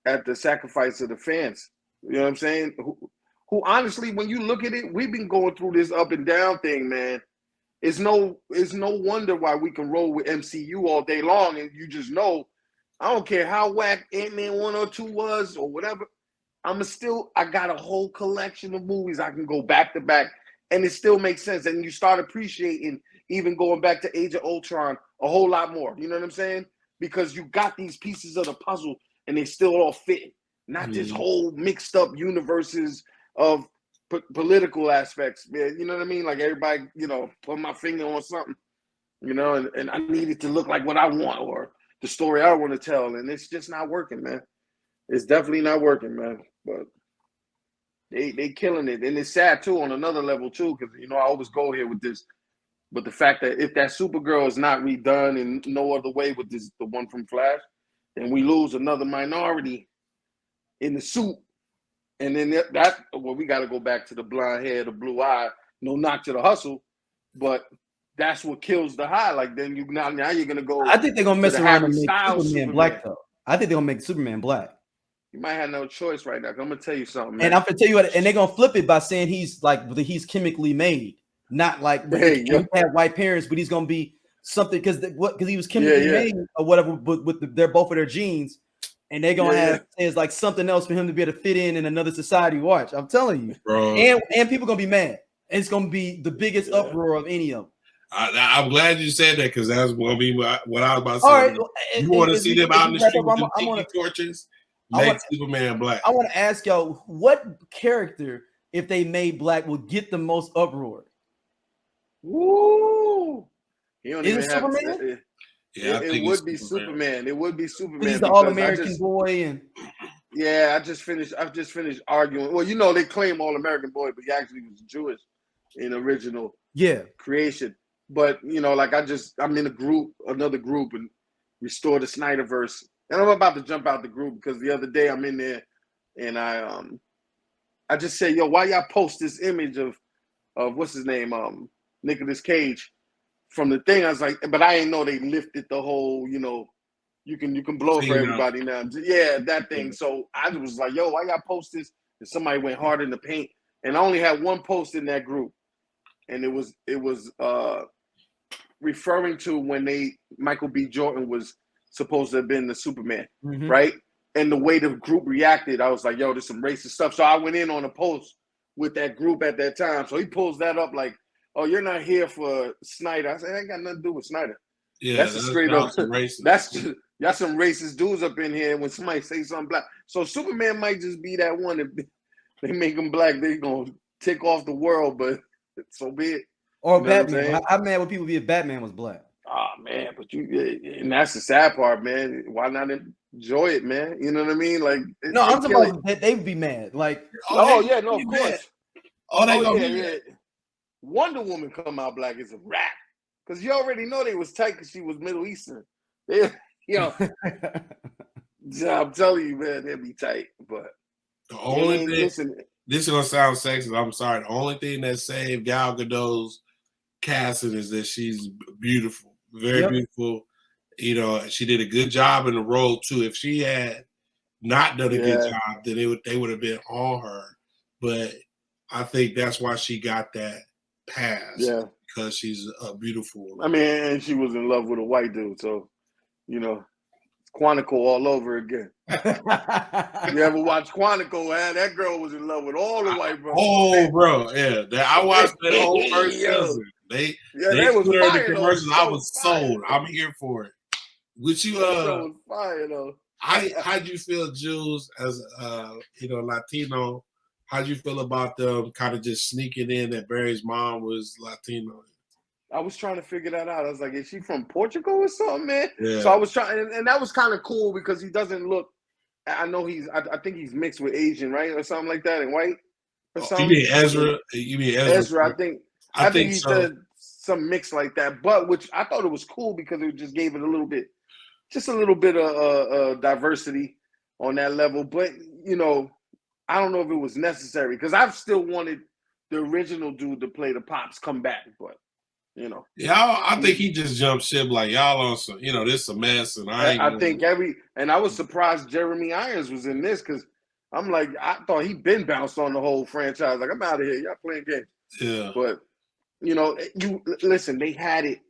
at the sacrifice of the fans. You know what I'm saying? Who honestly, when you look at it, we've been going through this up and down thing, man. It's no wonder why we can roll with MCU all day long, and you just know, I don't care how whack Ant-Man 1 or 2 was or whatever. I got a whole collection of movies I can go back to back, and it still makes sense. And you start appreciating even going back to Age of Ultron a whole lot more. You know what I'm saying? Because you got these pieces of the puzzle, and they still all fit. Not this whole mixed up universes of political aspects, man. You know what I mean? Like everybody, you know, put my finger on something, you know, and I need it to look like what I want or the story I want to tell, and it's just not working, man. It's definitely not working, man. But they killing it, and it's sad too on another level too, because you know I always go here with this, but the fact that if that Supergirl is not redone in no other way with the one from Flash, then we lose another minority in the suit. And then we got to go back to the blonde hair, the blue eye, no knock to the hustle, but that's what kills the high. Like then now you're gonna go. I think they're gonna mess around and make Superman black though. I think they're gonna make Superman black. You might have no choice right now. I'm gonna tell you something, man. And I'm gonna tell you what, and they're gonna flip it by saying he's chemically made, not like he had white parents, but he's gonna be something because he was chemically made or whatever. But they're both of their genes. And they're gonna have it's like something else for him to be able to fit in another society. Watch, I'm telling you, bro. And people gonna be mad. It's gonna be the biggest uproar of any of them. I'm glad you said that because that's gonna be what I was about to say. All right, you want to see them out in the street with tiki torches? Make Superman black. I want to ask y'all, what character, if they made black, would get the most uproar? Woo! Is it Superman? Yeah, it would be Superman. It would be Superman. He's the All-American boy, and I've just finished arguing. Well, you know they claim All-American boy, but he actually was Jewish in original creation. But you know, like I'm in another group, and restore the Snyderverse, and I'm about to jump out the group because the other day I'm in there, and I just say, yo, why y'all post this image of what's his name, Nicolas Cage. From the thing, I was like, but I didn't know they lifted the whole, you know, you can blow it for everybody now. Yeah, that thing. So I was like, yo, why y'all post this? And somebody went hard in the paint. And I only had one post in that group. And it was referring to when Michael B. Jordan was supposed to have been the Superman, right? and the way the group reacted, I was like, yo, there's some racist stuff. So I went in on a post with that group at that time. So he pulls that up like, oh, you're not here for Snyder. I said, I ain't got nothing to do with Snyder. Yeah, that's a straight up racist. That's some racist dudes up in here when somebody say something black. So Superman might just be that one. If they make him black, they gonna tick off the world, but so be it. Or You know Batman. How mad would people be if Batman was black? Oh man, but and that's the sad part, man. Why not enjoy it, man? You know what I mean? Like, no, I'm talking about that they would be mad. Like, of course. Oh, they gonna be mad. Wonder Woman come out black is a wrap. Because you already know they was tight because she was Middle Eastern. They, I'm telling you, man, they'll be tight. But the only thing, this is gonna sound sexist. I'm sorry. The only thing that saved Gal Gadot's casting is that she's beautiful, very beautiful. You know, she did a good job in the role too. If she had not done a good job, then they would have been on her. But I think that's why she got that pass. Yeah. Because she's a beautiful woman. I mean, and she was in love with a white dude, so Quantico all over again. You ever watch Quantico? Man? That girl was in love with all the white brothers. Oh, bro, yeah. I watched that whole first season. They was put her in the commercials. I was sold. I'm here for it. Would you? Was fire though. How'd you feel, Jules, as Latino? How'd you feel about them kind of just sneaking in that Barry's mom was Latino? I was trying to figure that out. I was like, is she from Portugal or something, man? Yeah. So I was trying, and that was kind of cool because he doesn't look. I know I think he's mixed with Asian, right, or something like that, and white. Or something. You mean Ezra? Ezra? I think he said some mix like that, but which I thought it was cool because it just gave it a little bit of diversity on that level. But I don't know if it was necessary because I've still wanted the original dude to play the Pops come back, but I think he just jumped ship like y'all on some, this a mess, and I was surprised Jeremy Irons was in this because I'm like, I thought he'd been bounced on the whole franchise. Like, I'm out of here, y'all playing games. Yeah, but you listen, they had it.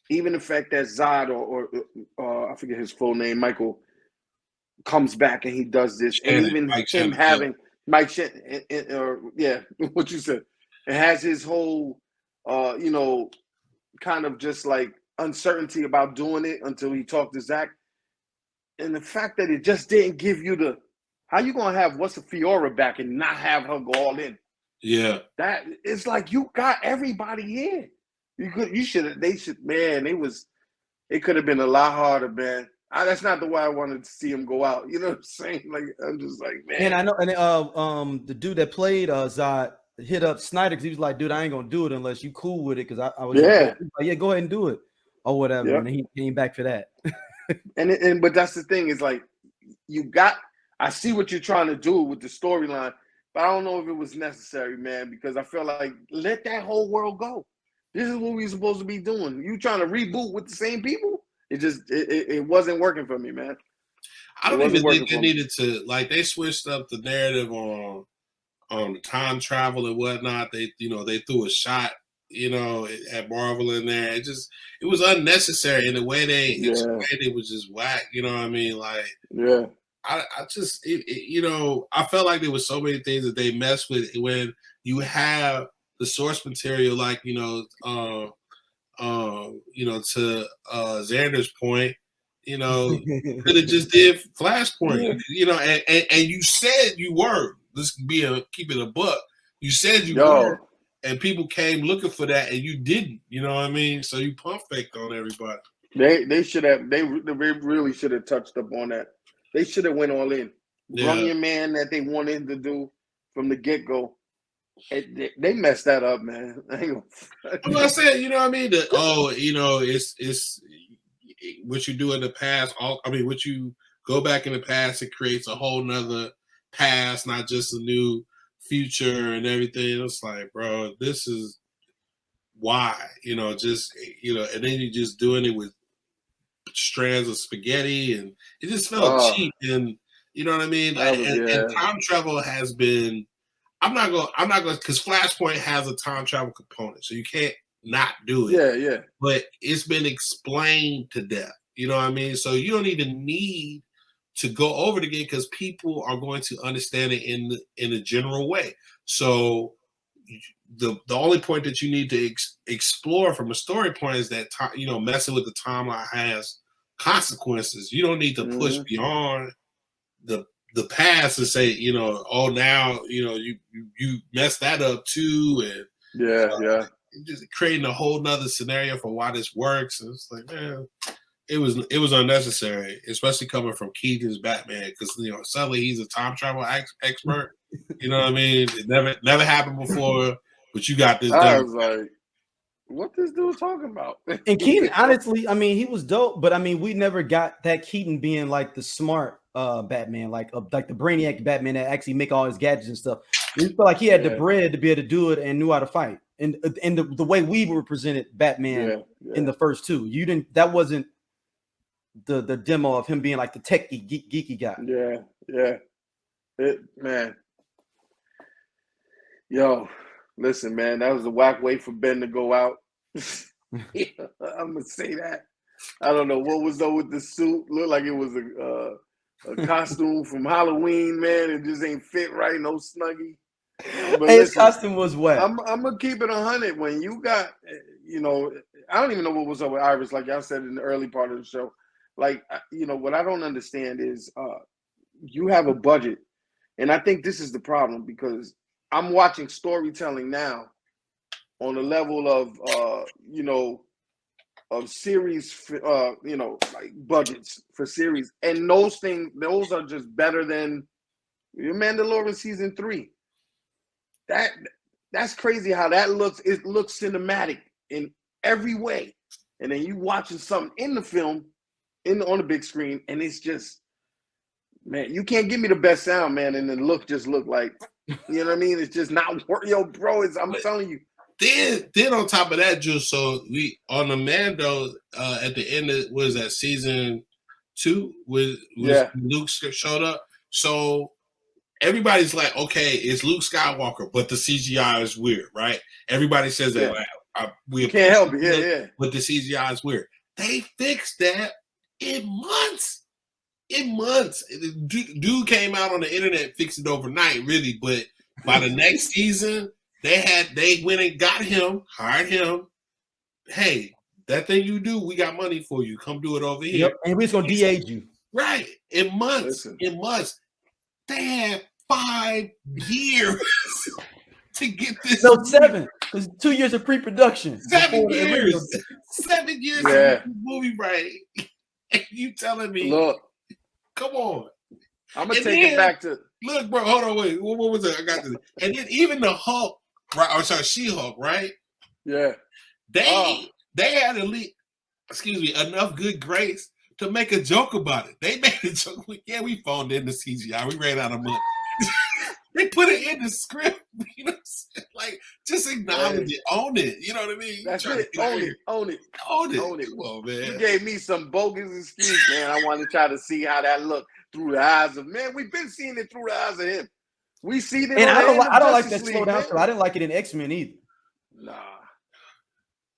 Even the fact that Zod or I forget his full name, Michael, comes back and he does this, and even him having Mike Shannon, what you said, it has his whole, kind of just like uncertainty about doing it until he talked to Zach, and the fact that it just didn't give you how you gonna have what's a Fiora back and not have her go all in? Yeah, that it's like you got everybody here. It could have been a lot harder, man. That's not the way I wanted to see him go out. You know what I'm saying? Like, I'm just like, man. And I know, and the dude that played Zod hit up Snyder because he was like, dude, I ain't gonna do it unless you cool with it. Because I was like, go ahead and do it or whatever. Yep. And he came back for that. but that's the thing is like, I see what you're trying to do with the storyline, but I don't know if it was necessary, man, because I feel like let that whole world go. This is what we're supposed to be doing. You trying to reboot with the same people? It wasn't working for me, man. I don't even think they needed to, like, they switched up the narrative on time travel and whatnot. They threw a shot, at Marvel in there. It was unnecessary, and the way they explained it was just whack. You know what I mean? Like, yeah. I felt like there was so many things that they messed with when you have the source material, like, to Xander's point, could have just did Flashpoint, and you said you were. Let's keep it a buck. You said you were, and people came looking for that, and you didn't. You know what I mean? So you pump faked on everybody. They should have. They really should have touched up on that. They should have went all in. Brung your man that they wanted to do from the get go. They messed that up, man. I said, you know what I mean? It's what you do in the past. What you go back in the past, it creates a whole nother past, not just a new future and everything. It's like, bro, this is why, and then you're just doing it with strands of spaghetti, and it just felt cheap. And you know what I mean? And time travel has been. I'm not going because Flashpoint has a time travel component, so you can't not do it. Yeah. But it's been explained to death. You know what I mean? So you don't even need to go over it again because people are going to understand it in a general way. So the only point that you need to explore from a story point is that messing with the timeline has consequences. You don't need to push beyond the past and say, oh, now you messed that up too, and just creating a whole nother scenario for why this works. And it's like, man, it was unnecessary, especially coming from Keaton's Batman, because suddenly he's a time travel expert. You know what I mean? It never happened before, but you got this. I was like, what this dude talking about? And Keaton, honestly, I mean, he was dope, but I mean, we never got that Keaton being like the smart Batman, like the brainiac Batman that actually make all his gadgets and stuff. We felt like he had the bread to be able to do it and knew how to fight. And the way we represented Batman in the first two, you didn't. That wasn't the demo of him being like the techie geeky guy. Man. Yo, listen, man, that was a whack way for Ben to go out. I'm gonna say that. I don't know what was up with the suit. Looked like it was a costume from Halloween, man. It just ain't fit right. No snuggie. But his costume was wet. I'm gonna keep it 100. When you got, I don't even know what was up with Iris. Like y'all said in the early part of the show. Like, what I don't understand is you have a budget. And I think this is the problem because I'm watching storytelling now on the level of, of series, like budgets for series. And those are just better than Mandalorian season 3. That's crazy how that looks. It looks cinematic in every way. And then you watching something in the film, on the big screen, and it's just, man, you can't give me the best sound, man, and then just look like, you know what I mean? It's just not work, bro. I'm telling you. Then on top of that, Jules, so we on the Mando at the end of was that season 2 was Luke showed up. So everybody's like, okay, it's Luke Skywalker, but the CGI is weird, right? Everybody says that. We can't help it, but the CGI is weird. They fixed that in months. Dude came out on the internet, fixed it overnight, really. But by the next season, they went and got him, hired him. Hey, that thing you do, we got money for you. Come do it over here. Yep, and we're just gonna de-age you. Right. In months. They had 5 years to get this. No, 7. Because 2 years of pre-production. 7 years. 7 years of this movie, right? And you telling me, look, come on. I'm going to take it back to. Look, bro, hold on, wait. What was it? I got this. And then even the Hulk, right? Or sorry, She-Hulk, right? Yeah. They had enough good grace to make a joke about it. They made a joke. Yeah, we phoned in the CGI. We ran out of money. They put it in the script. Like, just acknowledge it. Own it. You know what I mean? That's it. Own it. Come on, man. You gave me some bogus excuse, man. I wanted to try to see how that looked through the eyes of, man, we've been seeing it through the eyes of him. We see it. And I don't like that slow down. I didn't like it in X-Men either. Nah.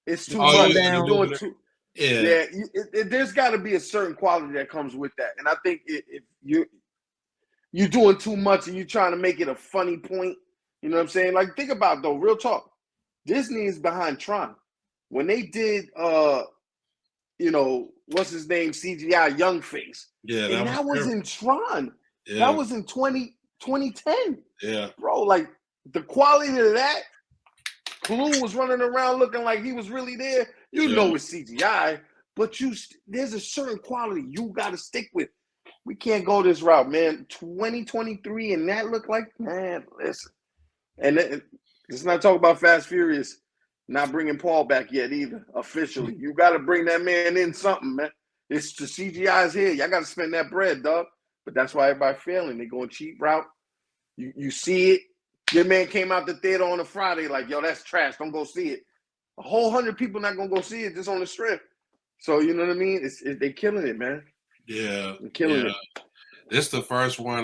It's too much. You're doing too. Yeah. There's got to be a certain quality that comes with that. And I think if you're doing too much and you're trying to make it a funny point, you know what I'm saying? Like, think about, though, real talk. Disney is behind Tron. When they did, what's his name, CGI Young Face. Yeah, that was in Tron. Yeah. That was in 2010. Yeah. Bro, like, the quality of that, Clue was running around looking like he was really there. You know it's CGI, but there's a certain quality you got to stick with. We can't go this route, man. 2023 and that look like, man, listen. And let's not talk about Fast Furious not bringing Paul back yet either, officially. You got to bring that man in something, man. It's the CGI's here. Y'all got to spend that bread, dog. But that's why everybody failing. They going cheap route. You see it. Your man came out the theater on a Friday like, yo, that's trash. Don't go see it. A whole 100 people not going to go see it just on the strip. So, you know what I mean? They killing it, man. Yeah. They're killing it. This is the first one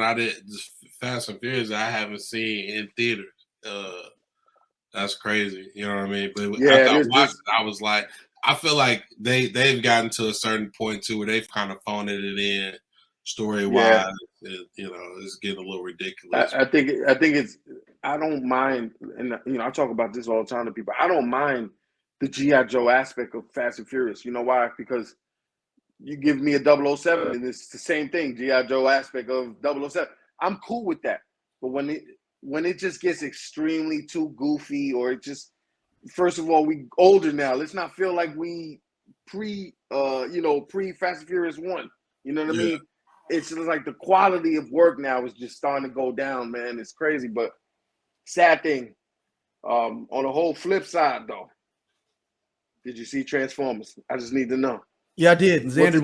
Fast and Furious I haven't seen in theaters. That's crazy. You know what I mean? But I was like, I feel like they've gotten to a certain point too where they've kind of phoned it in. story wise. It's getting a little ridiculous. I think it's. I don't mind, and I talk about this all the time to people. I don't mind the G.I. Joe aspect of Fast and Furious. You know why? Because you give me a 007, and it's the same thing. G.I. Joe aspect of 007. I'm cool with that. But when it just gets extremely too goofy, or it just, first of all, we older now. Let's not feel like we pre Fast and Furious 1. You know what I mean? It's just like the quality of work now is just starting to go down, man. It's crazy, but sad thing. On the whole flip side, though, did you see Transformers? I just need to know. Yeah, I did. Xander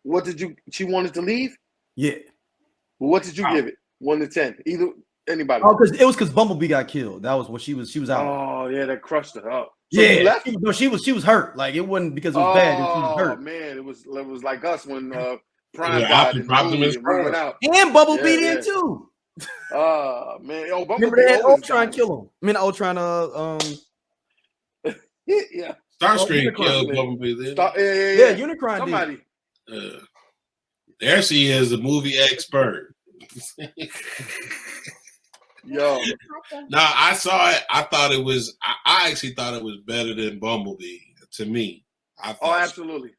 What did you? She wanted to leave. Yeah. What did you give it? 1 to 10. Either anybody. Oh, because Bumblebee got killed. That was what she was out. Oh yeah, that crushed her up. So yeah, she was hurt. Like, it wasn't because it was bad. She was hurt. Oh man, it was like us when Prime died in the movie and we went out. And Bumblebee did too. Oh man, Bumblebee. Remember they had Ultron kill him. I mean, Ultron. Yeah. Starscream killed Bumblebee. Yeah. Unicron. Somebody. There she is, the movie expert. Yo. No, I saw it. I thought it was. I actually thought it was better than Bumblebee. To me, I thought. Oh, absolutely.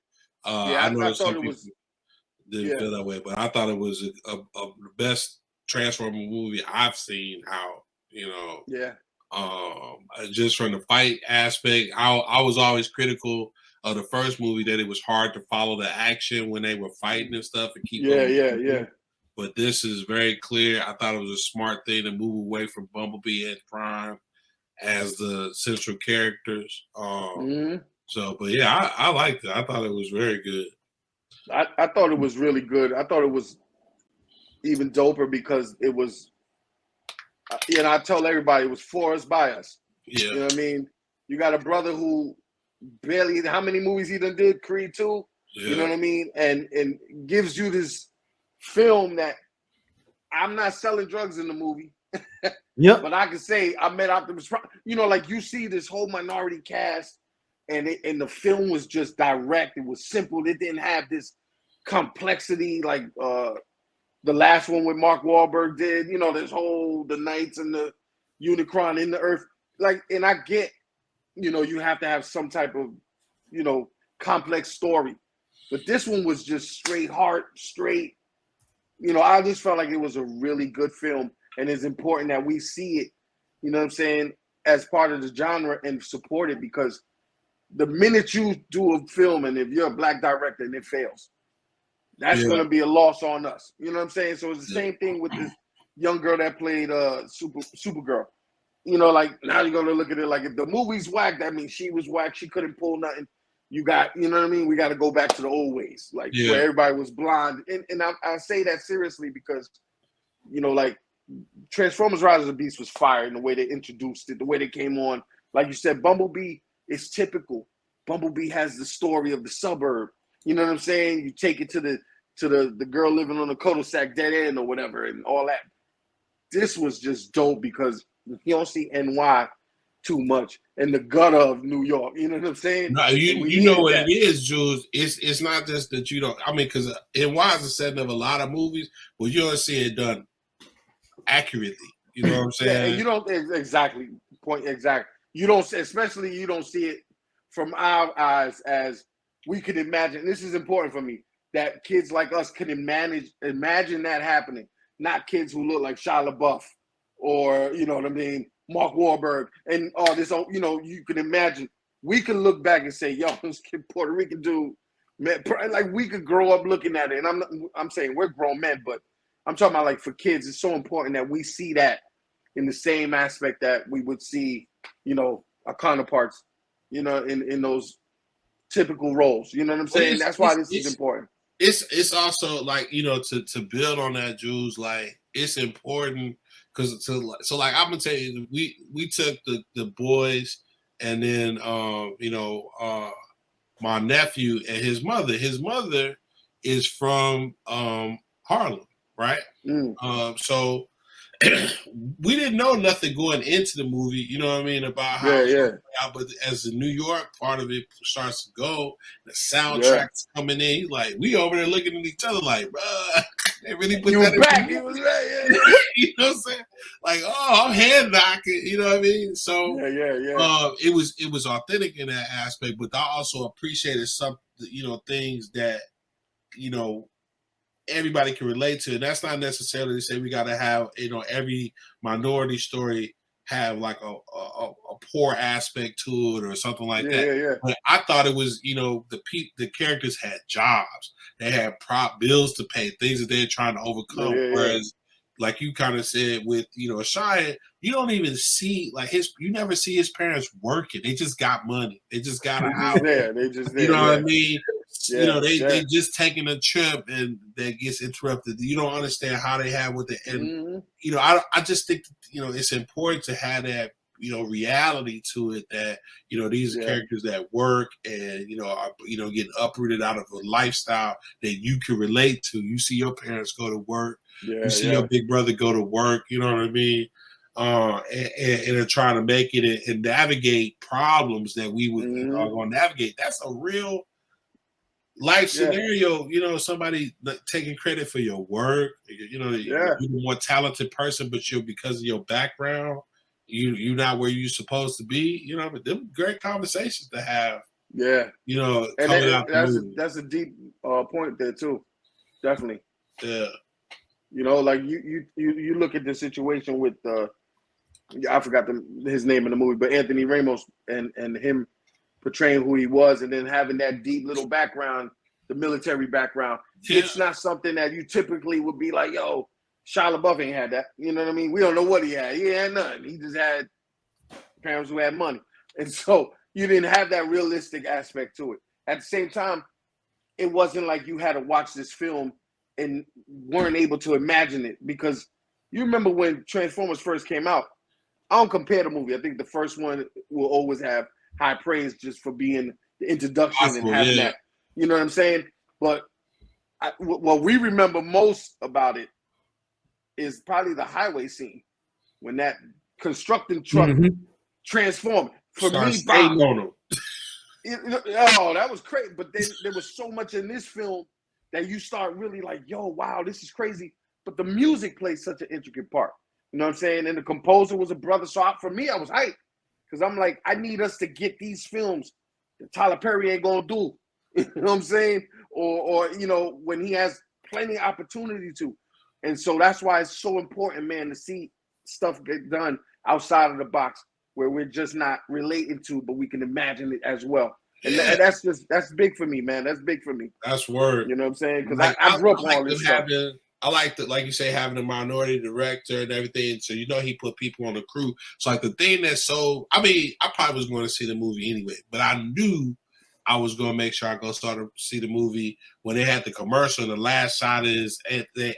I know I thought it was. Didn't feel that way, but I thought it was the best Transformer movie I've seen. How Yeah. Just from the fight aspect, I was always critical of the first movie that it was hard to follow the action when they were fighting and stuff and keep. Yeah. But this is very clear. I thought it was a smart thing to move away from Bumblebee and Prime as the central characters. So, but yeah, I liked it. I thought it was very good. I thought it was really good. I thought it was even doper because it was, I tell everybody it was for us, by us. Yeah. You know what I mean? You got a brother who barely, how many movies he done did? Creed 2? Yeah. You know what I mean? And gives you this film that I'm not selling drugs in the movie. Yep. But I can say I met Optimus Prime. Like you see this whole minority cast, and the film was just direct. It was simple. It didn't have this complexity like the last one with Mark Wahlberg did. This whole the Knights and the Unicron in the Earth. Like, and I get, you have to have some type of, complex story. But this one was just straight heart, straight. I just felt like it was a really good film, and it's important that we see it, you know what I'm saying, as part of the genre and support it, because the minute you do a film and if you're a black director and it fails, that's going to be a loss on us. You know what I'm saying? So it's the same thing with this young girl that played Supergirl. Like, now you're going to look at it like, if the movie's whack, that means she was whack. She couldn't pull nothing. You got, you know what I mean? We got to go back to the old ways, like where everybody was blind. And I say that seriously because, like Transformers Rise of the Beast was fire in the way they introduced it, the way they came on. Like you said, Bumblebee is typical. Bumblebee has the story of the suburb. You know what I'm saying? You take it to the girl living on the cul-de-sac dead end or whatever and all that. This was just dope because you don't see NY too much in the gutter of New York. You know what I'm saying? No, you know what it is, Jules. It's not just that you don't. I mean, because NY is the setting of a lot of movies, but you don't see it done accurately. You know what I'm saying? Yeah, and you don't exactly. You don't, especially you don't see it from our eyes as we could imagine. This is important for me, that kids like us can imagine that happening, not kids who look like Shia LaBeouf or, you know what I mean, Mark Wahlberg and all this. You can imagine. We can look back and say, yo, this kid Puerto Rican dude, man, like we could grow up looking at it. And I'm saying we're grown men, but I'm talking about like for kids, it's so important that we see that in the same aspect that we would see, our counterparts, in those typical roles. You know what I'm saying? That's why this is important. It's also like, to build on that, Jules, like it's important because so like I'm gonna tell you, we took the boys and then my nephew and his mother. His mother is from Harlem, right? So we didn't know nothing going into the movie, you know what I mean, about how it's going to play out. But as the New York part of it starts to go, the soundtrack's coming in. Like, we over there looking at each other like, bruh, they really put that back. in You was right, you know what I'm saying? Like, oh, I'm hand knocking, you know what I mean? So it was authentic in that aspect, but I also appreciated some, you know, things that, you know, everybody can relate to. And that's not necessarily to say we got to have, you know, every minority story have like a poor aspect to it or something like that. But I thought it was, you know, the characters had jobs. They had bills to pay, things that they're trying to overcome. Whereas, like you kind of said with, you know, Shia, you don't even see like you never see his parents working. They just got money. They just got a house. They just there. You know what I mean? You know, they just taking a trip and that gets interrupted. You don't understand how they have with it. And, you know, I just think, you know, it's important to have that, you know, reality to it that, you know, these are characters that work and, you know, are, you know, getting uprooted out of a lifestyle that you can relate to. You see your parents go to work. You see your big brother go to work. You know what I mean? And are trying to make it and navigate problems that we would are going to navigate. That's a real life scenario, you know, somebody taking credit for your work, you know, you're a more talented person, but because of your background, you're not where you're supposed to be, you know, but them great conversations to have. You know, and coming out that's a deep point there too. Definitely. Yeah. You know, like you look at the situation with I forgot his name in the movie, but Anthony Ramos and him portraying who he was and then having that deep little background, the military background. It's not something that you typically would be like, yo, Shia LaBeouf ain't had that. You know what I mean? We don't know what he had. He had nothing. He just had parents who had money. And so you didn't have that realistic aspect to it. At the same time, it wasn't like you had to watch this film and weren't able to imagine it, because you remember when Transformers first came out. I don't compare the movie. I think the first one will always have high praise just for being the introduction and having that. You know what I'm saying? But what we remember most about it is probably the highway scene when that constructing truck transformed. For me, Bob, that was crazy. But then there was so much in this film that you start really like, yo, wow, this is crazy. But the music plays such an intricate part. You know what I'm saying? And the composer was a brother. So for me, I was hyped. Because I'm like, I need us to get these films that Tyler Perry ain't going to do. You know what I'm saying? Or, you know, when he has plenty of opportunity to. And so that's why it's so important, man, to see stuff get done outside of the box where we're just not relating to, but we can imagine it as well. And that's big for me, man. That's big for me. That's word. You know what I'm saying? Because like, I grew up on all this stuff. I like that, like you say, having a minority director and everything. So, you know, he put people on the crew. So, like, the thing that's I mean, I probably was going to see the movie anyway, but I knew I was going to make sure I go start to see the movie when they had the commercial. And the last shot is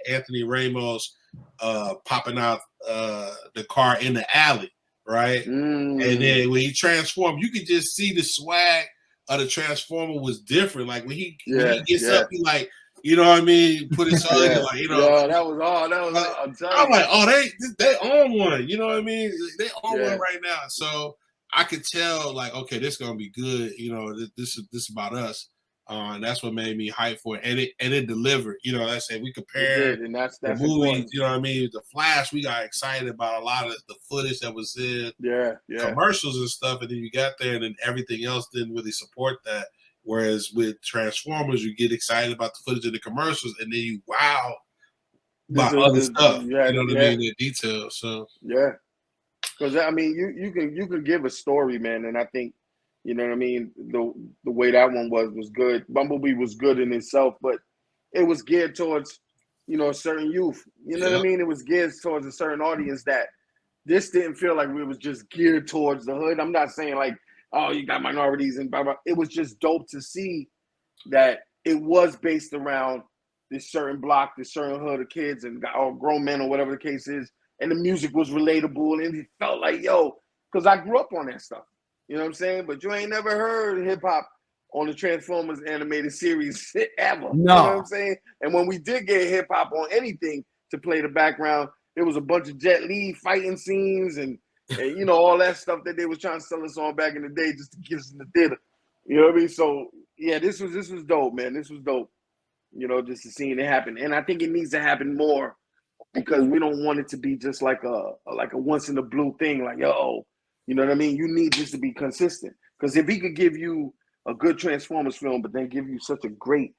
Anthony Ramos popping out the car in the alley, right? And then when he transformed, you could just see the swag of the Transformer was different. Like, when he gets up, he like, you know what I mean? Put his on, like, you know. That was all. I'm like, oh, they on one. You know what I mean? They on one right now. So I could tell, like, okay, this is gonna be good. You know, this is about us. And that's what made me hype for it. And it delivered. You know, like I said, we compared the movies. Important. You know what I mean? The Flash, we got excited about a lot of the footage that was in commercials and stuff. And then you got there, and then everything else didn't really support that. Whereas with Transformers, you get excited about the footage of the commercials, and then you wow about other stuff. You know what I mean? The details. So because I mean, you can give a story, man, and I think, you know what I mean. The way that one was good. Bumblebee was good in itself, but it was geared towards, you know, a certain youth. You know what I mean? It was geared towards a certain audience. That this didn't feel like it was just geared towards the hood. I'm not saying like, oh, you got minorities and blah, blah. It was just dope to see that it was based around this certain block, this certain hood of kids and or grown men or whatever the case is. And the music was relatable and it felt like, yo, because I grew up on that stuff. You know what I'm saying? But you ain't never heard hip hop on the Transformers animated series ever. No. You know what I'm saying? And when we did get hip hop on anything to play the background, it was a bunch of Jet Li fighting scenes and you know, all that stuff that they was trying to sell us on back in the day just to get us in the theater. You know what I mean? So yeah, this was dope, man. This was dope. You know, just to seeing it happen. And I think it needs to happen more because we don't want it to be just like a once in a blue thing, like, yo, you know what I mean? You need this to be consistent. Because if he could give you a good Transformers film, but then give you such a great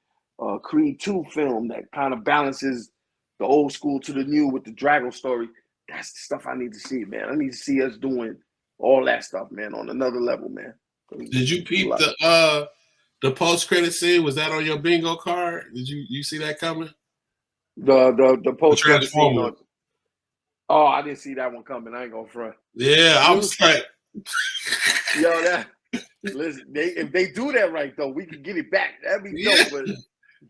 Creed 2 film that kind of balances the old school to the new with the Drago story, that's the stuff I need to see, man. I need to see us doing all that stuff, man, on another level, man. Did you peep the post-credit scene? Was that on your bingo card? Did you see that coming? The post-credit scene Transformer. Oh, I didn't see that one coming. I ain't gonna front. Yeah, I was like, yo, listen, if they do that right though, we can get it back. That'd be dope. But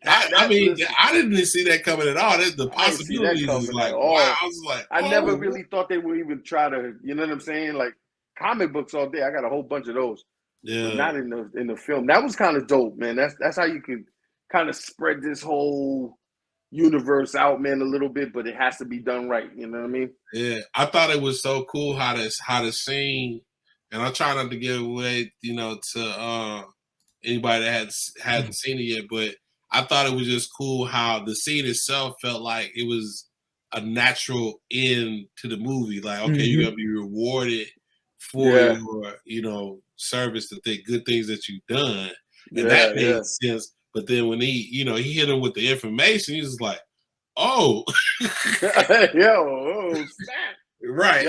I didn't see that coming at all. That's the possibilities is like, wow. I was like, I never really thought they would even try to, you know what I'm saying? Like comic books all day. I got a whole bunch of those. Yeah, but not in the film. That was kind of dope, man. That's how you can kind of spread this whole universe out, man, a little bit, but it has to be done right. You know what I mean? Yeah, I thought it was so cool how the scene, and I'm trying not to give away, you know, to anybody that hadn't seen it yet, but I thought it was just cool how the scene itself felt like it was a natural end to the movie. Like, okay, you're gonna be rewarded for your, you know, service, the good things that you've done, and that made sense. But then when he hit him with the information, he was like, "Oh, yo, snap!" Right?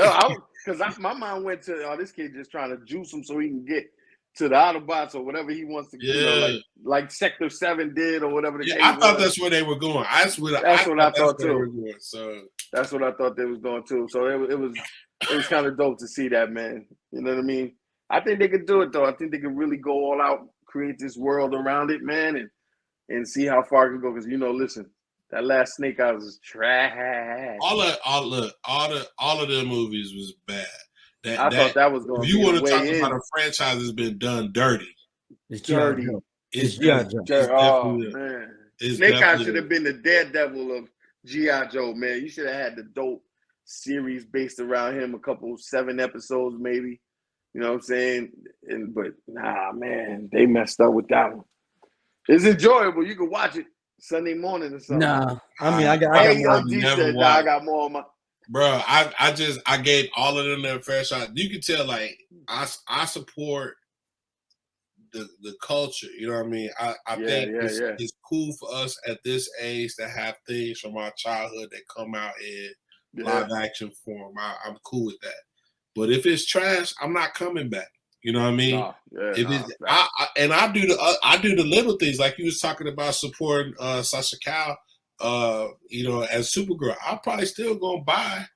Because my mind went to, this kid just trying to juice him so he can get to the Autobots or whatever he wants to, you know, like Sector 7 did or whatever. I thought that's where they were going. That's what I thought too. So that's what I thought they was going to. So it was kind of dope to see that, man. You know what I mean? I think they could do it though. I think they could really go all out, create this world around it, man, and see how far it can go. Because listen, that last Snake Eyes was trash. All of their movies was bad. I thought that was going to be. If you want to talk about a franchise that's been done dirty, it's dirty. It's oh man, Snake Eyes should have been the Daredevil of G.I. Joe, man. You should have had the dope series based around him, a couple 7 episodes maybe. You know what I'm saying? But nah, man, they messed up with that one. It's enjoyable. You can watch it Sunday morning or something. Nah, I mean, I got more. I got more on my. Bro, I gave all of them their fair shot. You can tell, like, I support the culture. You know what I mean? I think it's cool for us at this age to have things from our childhood that come out in live action form. I'm cool with that. But if it's trash, I'm not coming back. You know what I mean? I do the little things like you was talking about supporting Sasha Cal. You know, as Supergirl, I'm probably still gonna buy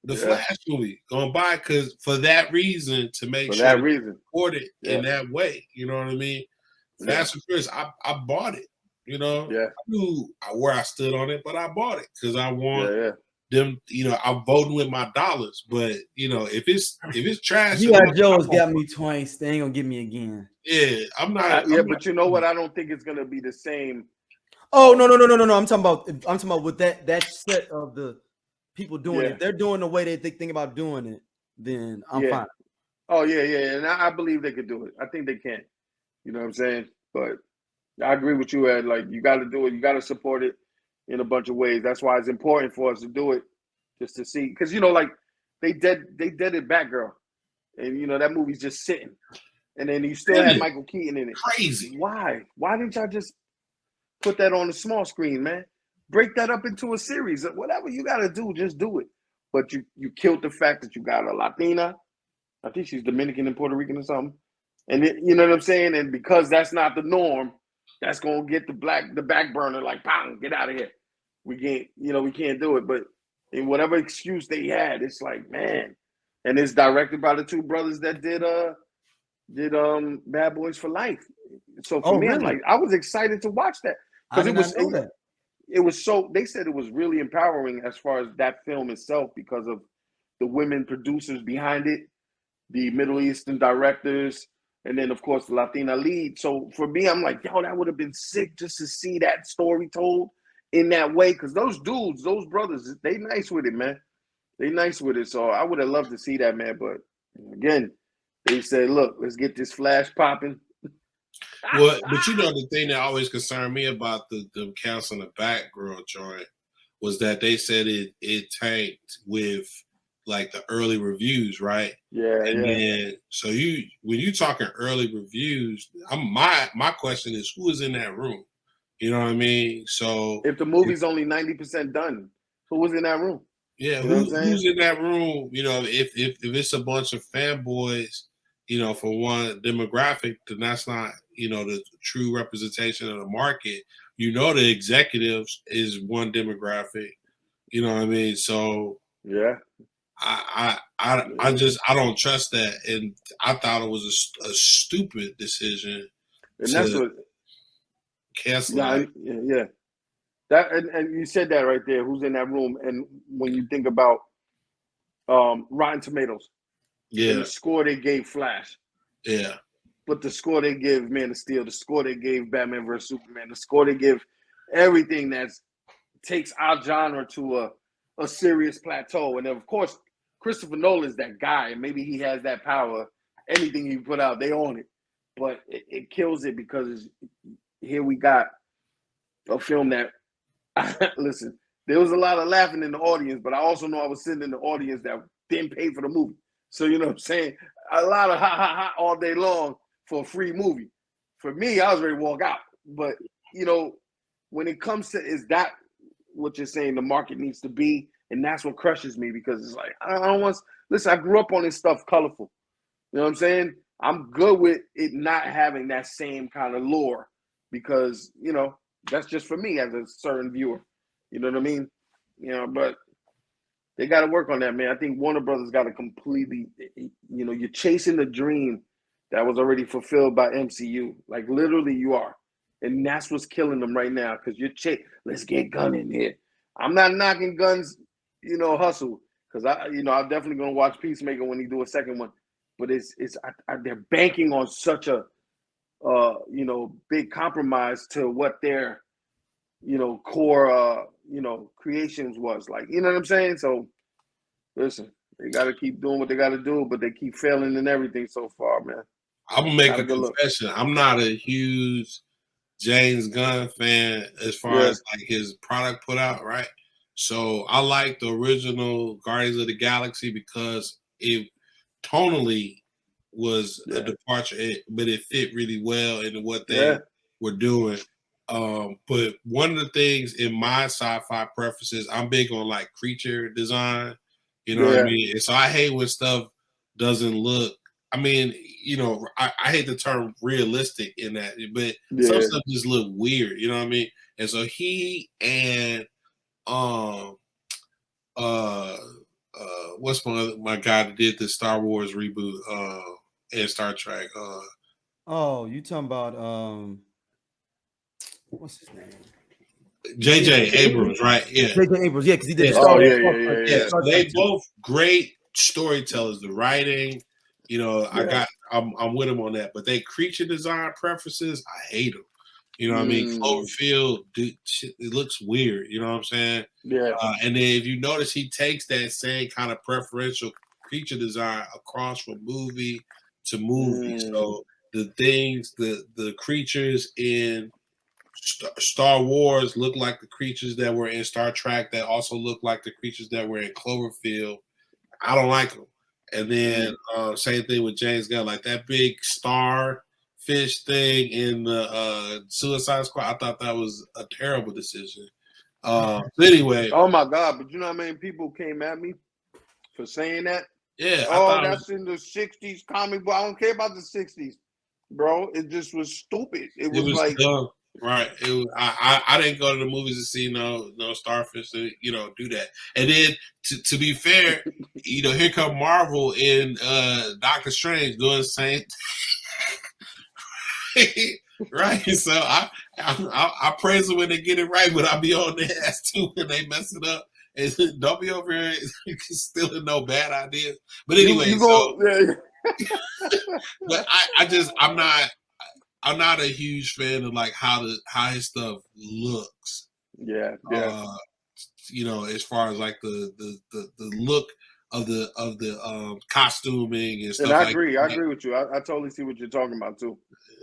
the Flash movie. Gonna buy because for that reason to make sure support it in that way. You know what I mean? Fast and Furious, I bought it. You know, I knew where I stood on it, but I bought it because I want them. You know, I'm voting with my dollars. But you know, if it's trash, G.I. Joe's got me twice. They ain't gonna get me again. Yeah, I'm not. But you know what? I don't think it's gonna be the same. Oh no! I'm talking about with that set of the people doing it. They're doing the way they think about doing it. Then I'm fine. Oh yeah, and I believe they could do it. I think they can. You know what I'm saying? But I agree with you, Ed. Like you got to do it. You got to support it in a bunch of ways. That's why it's important for us to do it, just to see. Because like they dead it Batgirl, and that movie's just sitting, and then you still have Michael Keaton in it. Crazy. Why didn't y'all just put that on the small screen, man? Break that up into a series. Whatever you got to do, just do it. But you killed the fact that you got a Latina. I think she's Dominican and Puerto Rican or something. And you know what I'm saying? And because that's not the norm, that's gonna get the back burner, like, bang, get out of here. We can't do it. But in whatever excuse they had, it's like, man. And it's directed by the two brothers that did Bad Boys for Life. So for me, really? I'm like, I was excited to watch that. Because it was so, they said it was really empowering as far as that film itself because of the women producers behind it, the Middle Eastern directors, and then of course the Latina lead. So for me, I'm like, yo, that would have been sick just to see that story told in that way. Because those dudes, those brothers, they nice with it, man. They nice with it. So I would have loved to see that, man. But again, they said, look, let's get this Flash popping. Well, but you know the thing that always concerned me about the canceling the Batgirl joint was that they said it tanked with like the early reviews, right? Yeah, And yeah. then so when you talking early reviews, my question is who is in that room? You know what I mean? So If the movie's only 90% done, who was in that room? yeah, You know what I'm saying? who's in that room? You know, if it's a bunch of fanboys, you know, for one demographic, then that's not, you know, the true representation of the market. You know, the executives is one demographic. You know what I mean? So Yeah. I don't trust that, and I thought it was a stupid decision And that's to what, cancel yeah, that. yeah. That and you said that right there. Who's in that room? And when you think about Rotten Tomatoes and Yeah, the score they gave Flash, yeah, but the score they give Man of Steel, the score they gave Batman vs Superman, the score they give everything that takes our genre to a serious plateau. And of course, Christopher Nolan's that guy, and maybe he has that power. Anything he put out, they own it. But it kills it because here we got a film that listen, there was a lot of laughing in the audience, but I also know I was sitting in the audience that didn't pay for the movie. So you know what I'm saying? A lot of ha ha ha all day long for a free movie. For me, I was ready to walk out. But you know, when it comes to is that what you're saying the market needs to be, and that's what crushes me because it's like I don't want. Listen, I grew up on this stuff colorful. You know what I'm saying? I'm good with it not having that same kind of lore because you know that's just for me as a certain viewer. You know what I mean? You know, but they got to work on that, man. I think Warner Brothers got to completely, you know, you're chasing the dream that was already fulfilled by MCU. Like literally, you are, and that's what's killing them right now because you're let's get Gunn in here. I'm not knocking Gunn's, you know, hustle because I'm definitely gonna watch Peacemaker when he do a second one. But they're banking on such a, you know, big compromise to what their, you know, core, you know, creations was like. You know what I'm saying? So listen, they got to keep doing what they got to do, but they keep failing in everything so far, man. I'm gonna make Not a a good look. confession. I'm not a huge James Gunn fan as far Yeah. as like his product put out, right? So I like the original Guardians of the Galaxy because it tonally was a Yeah. departure, but it fit really well into what they Yeah. were doing. But one of the things in my sci-fi preferences, I'm big on like creature design. You know what I Yeah. mean? And so I hate when stuff doesn't look. I mean, you know, I hate the term realistic in that, but some Yeah. stuff just look weird. You know what I mean? And so he and um what's my guy that did the Star Wars reboot and Star Trek Oh, you talking about what's his name? JJ Abrams, right? Yeah. J.J. Abrams, yeah, because he did Yeah. the Star Oh Wars. yeah. Yeah, so they both great storytellers. The writing, you know, Yeah. I'm with them on that. But they creature design preferences, I hate them. You know what I mean? Mm. Cloverfield, dude, shit, it looks weird. You know what I'm saying? Yeah. And then if you notice, he takes that same kind of preferential creature design across from movie to movie. So the things, the creatures in Star Wars look like the creatures that were in Star Trek that also look like the creatures that were in Cloverfield. I don't like them. And then same thing with James Gunn, like that big star fish thing in the Suicide Squad. I thought that was a terrible decision. Anyway, Oh my God! But you know how many people came at me for saying that? yeah, I Oh, thought that's in the '60s comic book. I don't care about the '60s, bro. It just was stupid. It it was was like, dumb. Right. I didn't go to the movies to see no starfish to, you know, do that. And then to be fair, you know, here come Marvel in Doctor Strange doing the same thing. Right. So I praise them when they get it right, but I'll be on their ass too when they mess it up. And don't be over here stealing no bad ideas. But anyway, you go. but I'm not a huge fan of like how his stuff looks. Yeah. you know, as far as like the look of the costuming and stuff. And I like agree. that. I agree with you. I totally see what you're talking about too.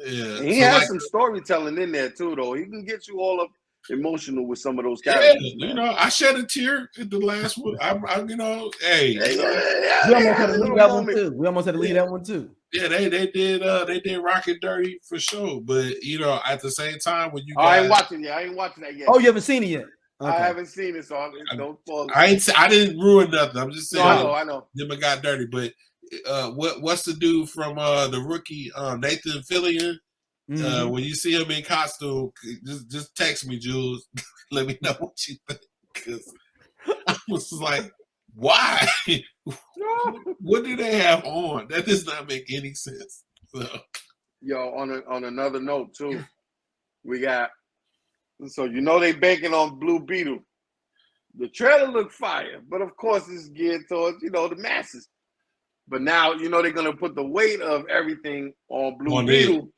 Yeah, And he so has like, some storytelling in there too, though. He can get you all up emotional with some of those yeah, characters, you man. know, I shed a tear at the last one. I'm you know, hey, Yeah, you know, We almost had had a to leave little that one moment. too. We almost had to leave that one too. yeah, they did Rock It Dirty for sure. But you know, at the same time, when you I ain't guys, watching yet. I ain't watching that yet. Oh, you haven't seen it yet? I haven't seen it, so don't spoil it. I didn't ruin nothing. I'm just No, saying, I know. them got dirty. But what's the dude from the rookie Nathan Fillion? Mhm. When you see him in costume, just text me, Jules. Let me know what you think. Because I was like, why? What do they have on? That does not make any sense. So. Yo, on another note too, we got. So you know they banking on Blue Beetle. The trailer looked fire, but of course it's geared towards the masses. But now they're gonna put the weight of everything on Blue Beetle.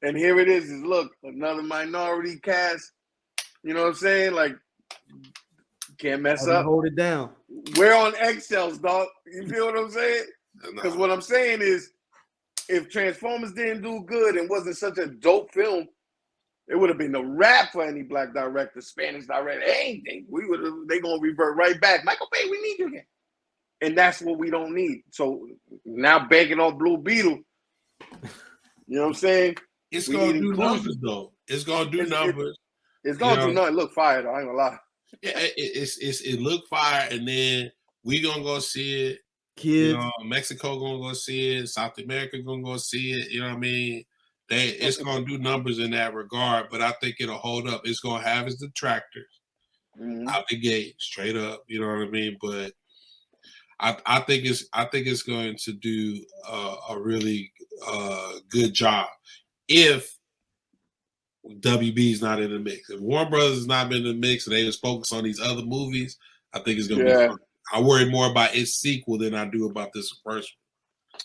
And here it is look, another minority cast. You know what I'm saying? Like, can't mess up. Hold it down. We're on eggshells, dog. You feel what I'm saying? Because what I'm saying is, if Transformers didn't do good and wasn't such a dope film, it would have been a wrap for any black director, Spanish director, anything. They gonna revert right back. Michael Bay, we need you again. And that's what we don't need. So now banking on Blue Beetle, you know what I'm saying? It's gonna do numbers though. It's gonna do numbers. It's gonna do nothing. Look fire though. I ain't gonna lie. Yeah, it look fire, and then we gonna go see it. Kids, Mexico gonna go see it. South America gonna go see it. You know what I mean? It's gonna do numbers in that regard, but I think it'll hold up. It's gonna have its detractors out the gate, straight up. You know what I mean? But I think it's going to do a really good job if WB is not in the mix. If Warner Brothers has not been in the mix and they just focus on these other movies, I think it's going to be fun. I worry more about its sequel than I do about this first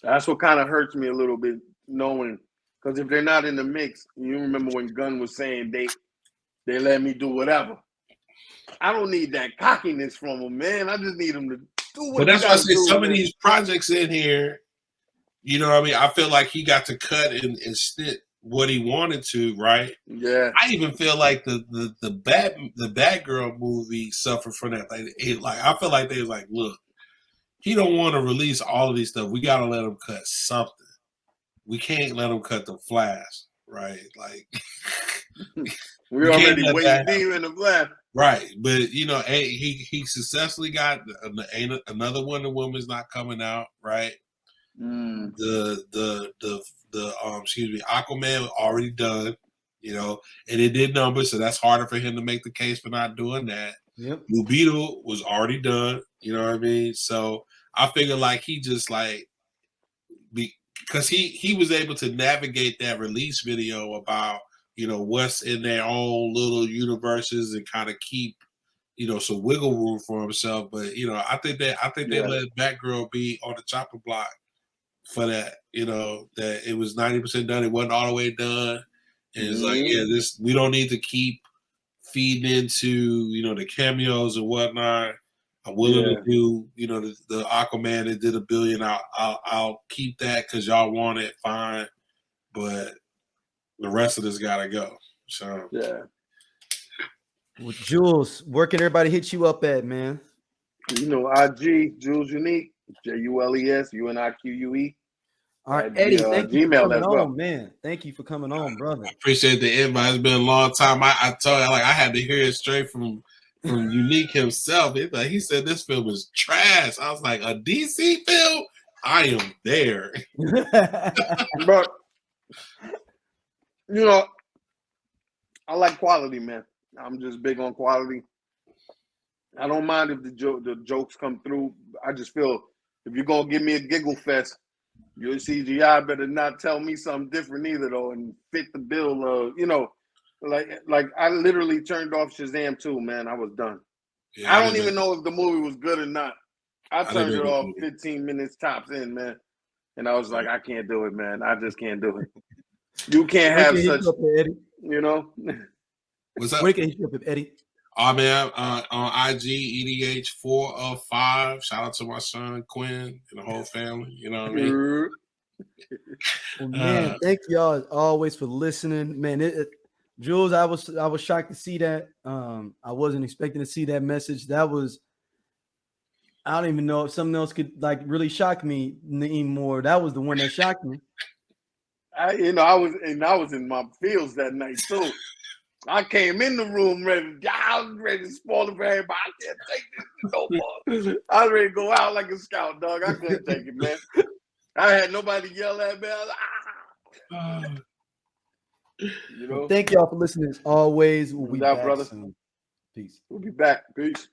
one. That's what kind of hurts me a little bit, knowing, because if they're not in the mix, you remember when Gunn was saying they let me do whatever. I don't need that cockiness from them, man. I just need them to do what. But that's why I say some of these projects in here, you know what I mean? I feel like he got to cut and snit what he wanted to, right? Yeah. I even feel like the Batgirl movie suffered from that. Like I feel like they was like, look, he don't want to release all of these stuff. We gotta let him cut something. We can't let him cut the Flash, right? Like we're already waiting deep in the Flash. Right, but he successfully got another Wonder Woman's not coming out, right? The Aquaman already done, and it did numbers, so that's harder for him to make the case for not doing that. Yep. Blue Beetle was already done, you know what I mean? So I figure like he just like because he was able to navigate that release video about what's in their own little universes and kind of keep some wiggle room for himself. But I think they let Batgirl be on the chopping block for that. That it was 90% done. It wasn't all the way done. And it's like, we don't need to keep feeding into the cameos and whatnot. I'm willing to do the Aquaman that did $1 billion. I'll keep that because y'all want it, fine. But the rest of this gotta go. So Well, Jules, where can everybody hit you up at, man? IG Jules Unique, JULES UNIQUE. All right, Eddie, thank you for coming well. on, man. Thank you for coming on, brother. I appreciate the invite. It's been a long time. I told you, like, I had to hear it straight from Unique himself. He said this film is trash. I was like, a DC film? I am there. But I like quality, man. I'm just big on quality. I don't mind if the jokes come through. I just feel if you're gonna give me a giggle fest, your CGI better not tell me something different either, though, and fit the bill. Like I literally turned off Shazam 2, man. I was done. Yeah, I don't even know if the movie was good or not. I turned it off 15 minutes tops in, man. And I was like, I can't do it, man. I just can't do it. You can't have such, What's up? Where can you hit you up, Eddie? Oh man, on IG, EDH4 of 5. Shout out to my son Quinn and the whole family. You know what I mean? Well, man, thank y'all as always for listening. Man, Jules, I was shocked to see that. I wasn't expecting to see that message. That was, I don't even know if something else could like really shock me anymore. That was the one that shocked me. I was in my feels that night too. I came in the room I was ready to spoil it for everybody. I can't take this no more. I was ready to go out like a scout, dog. I couldn't take it, man. I had nobody yell at me. I was like, you know. Thank y'all for listening as always. We'll be back brother. soon. Peace. We'll be back. Peace.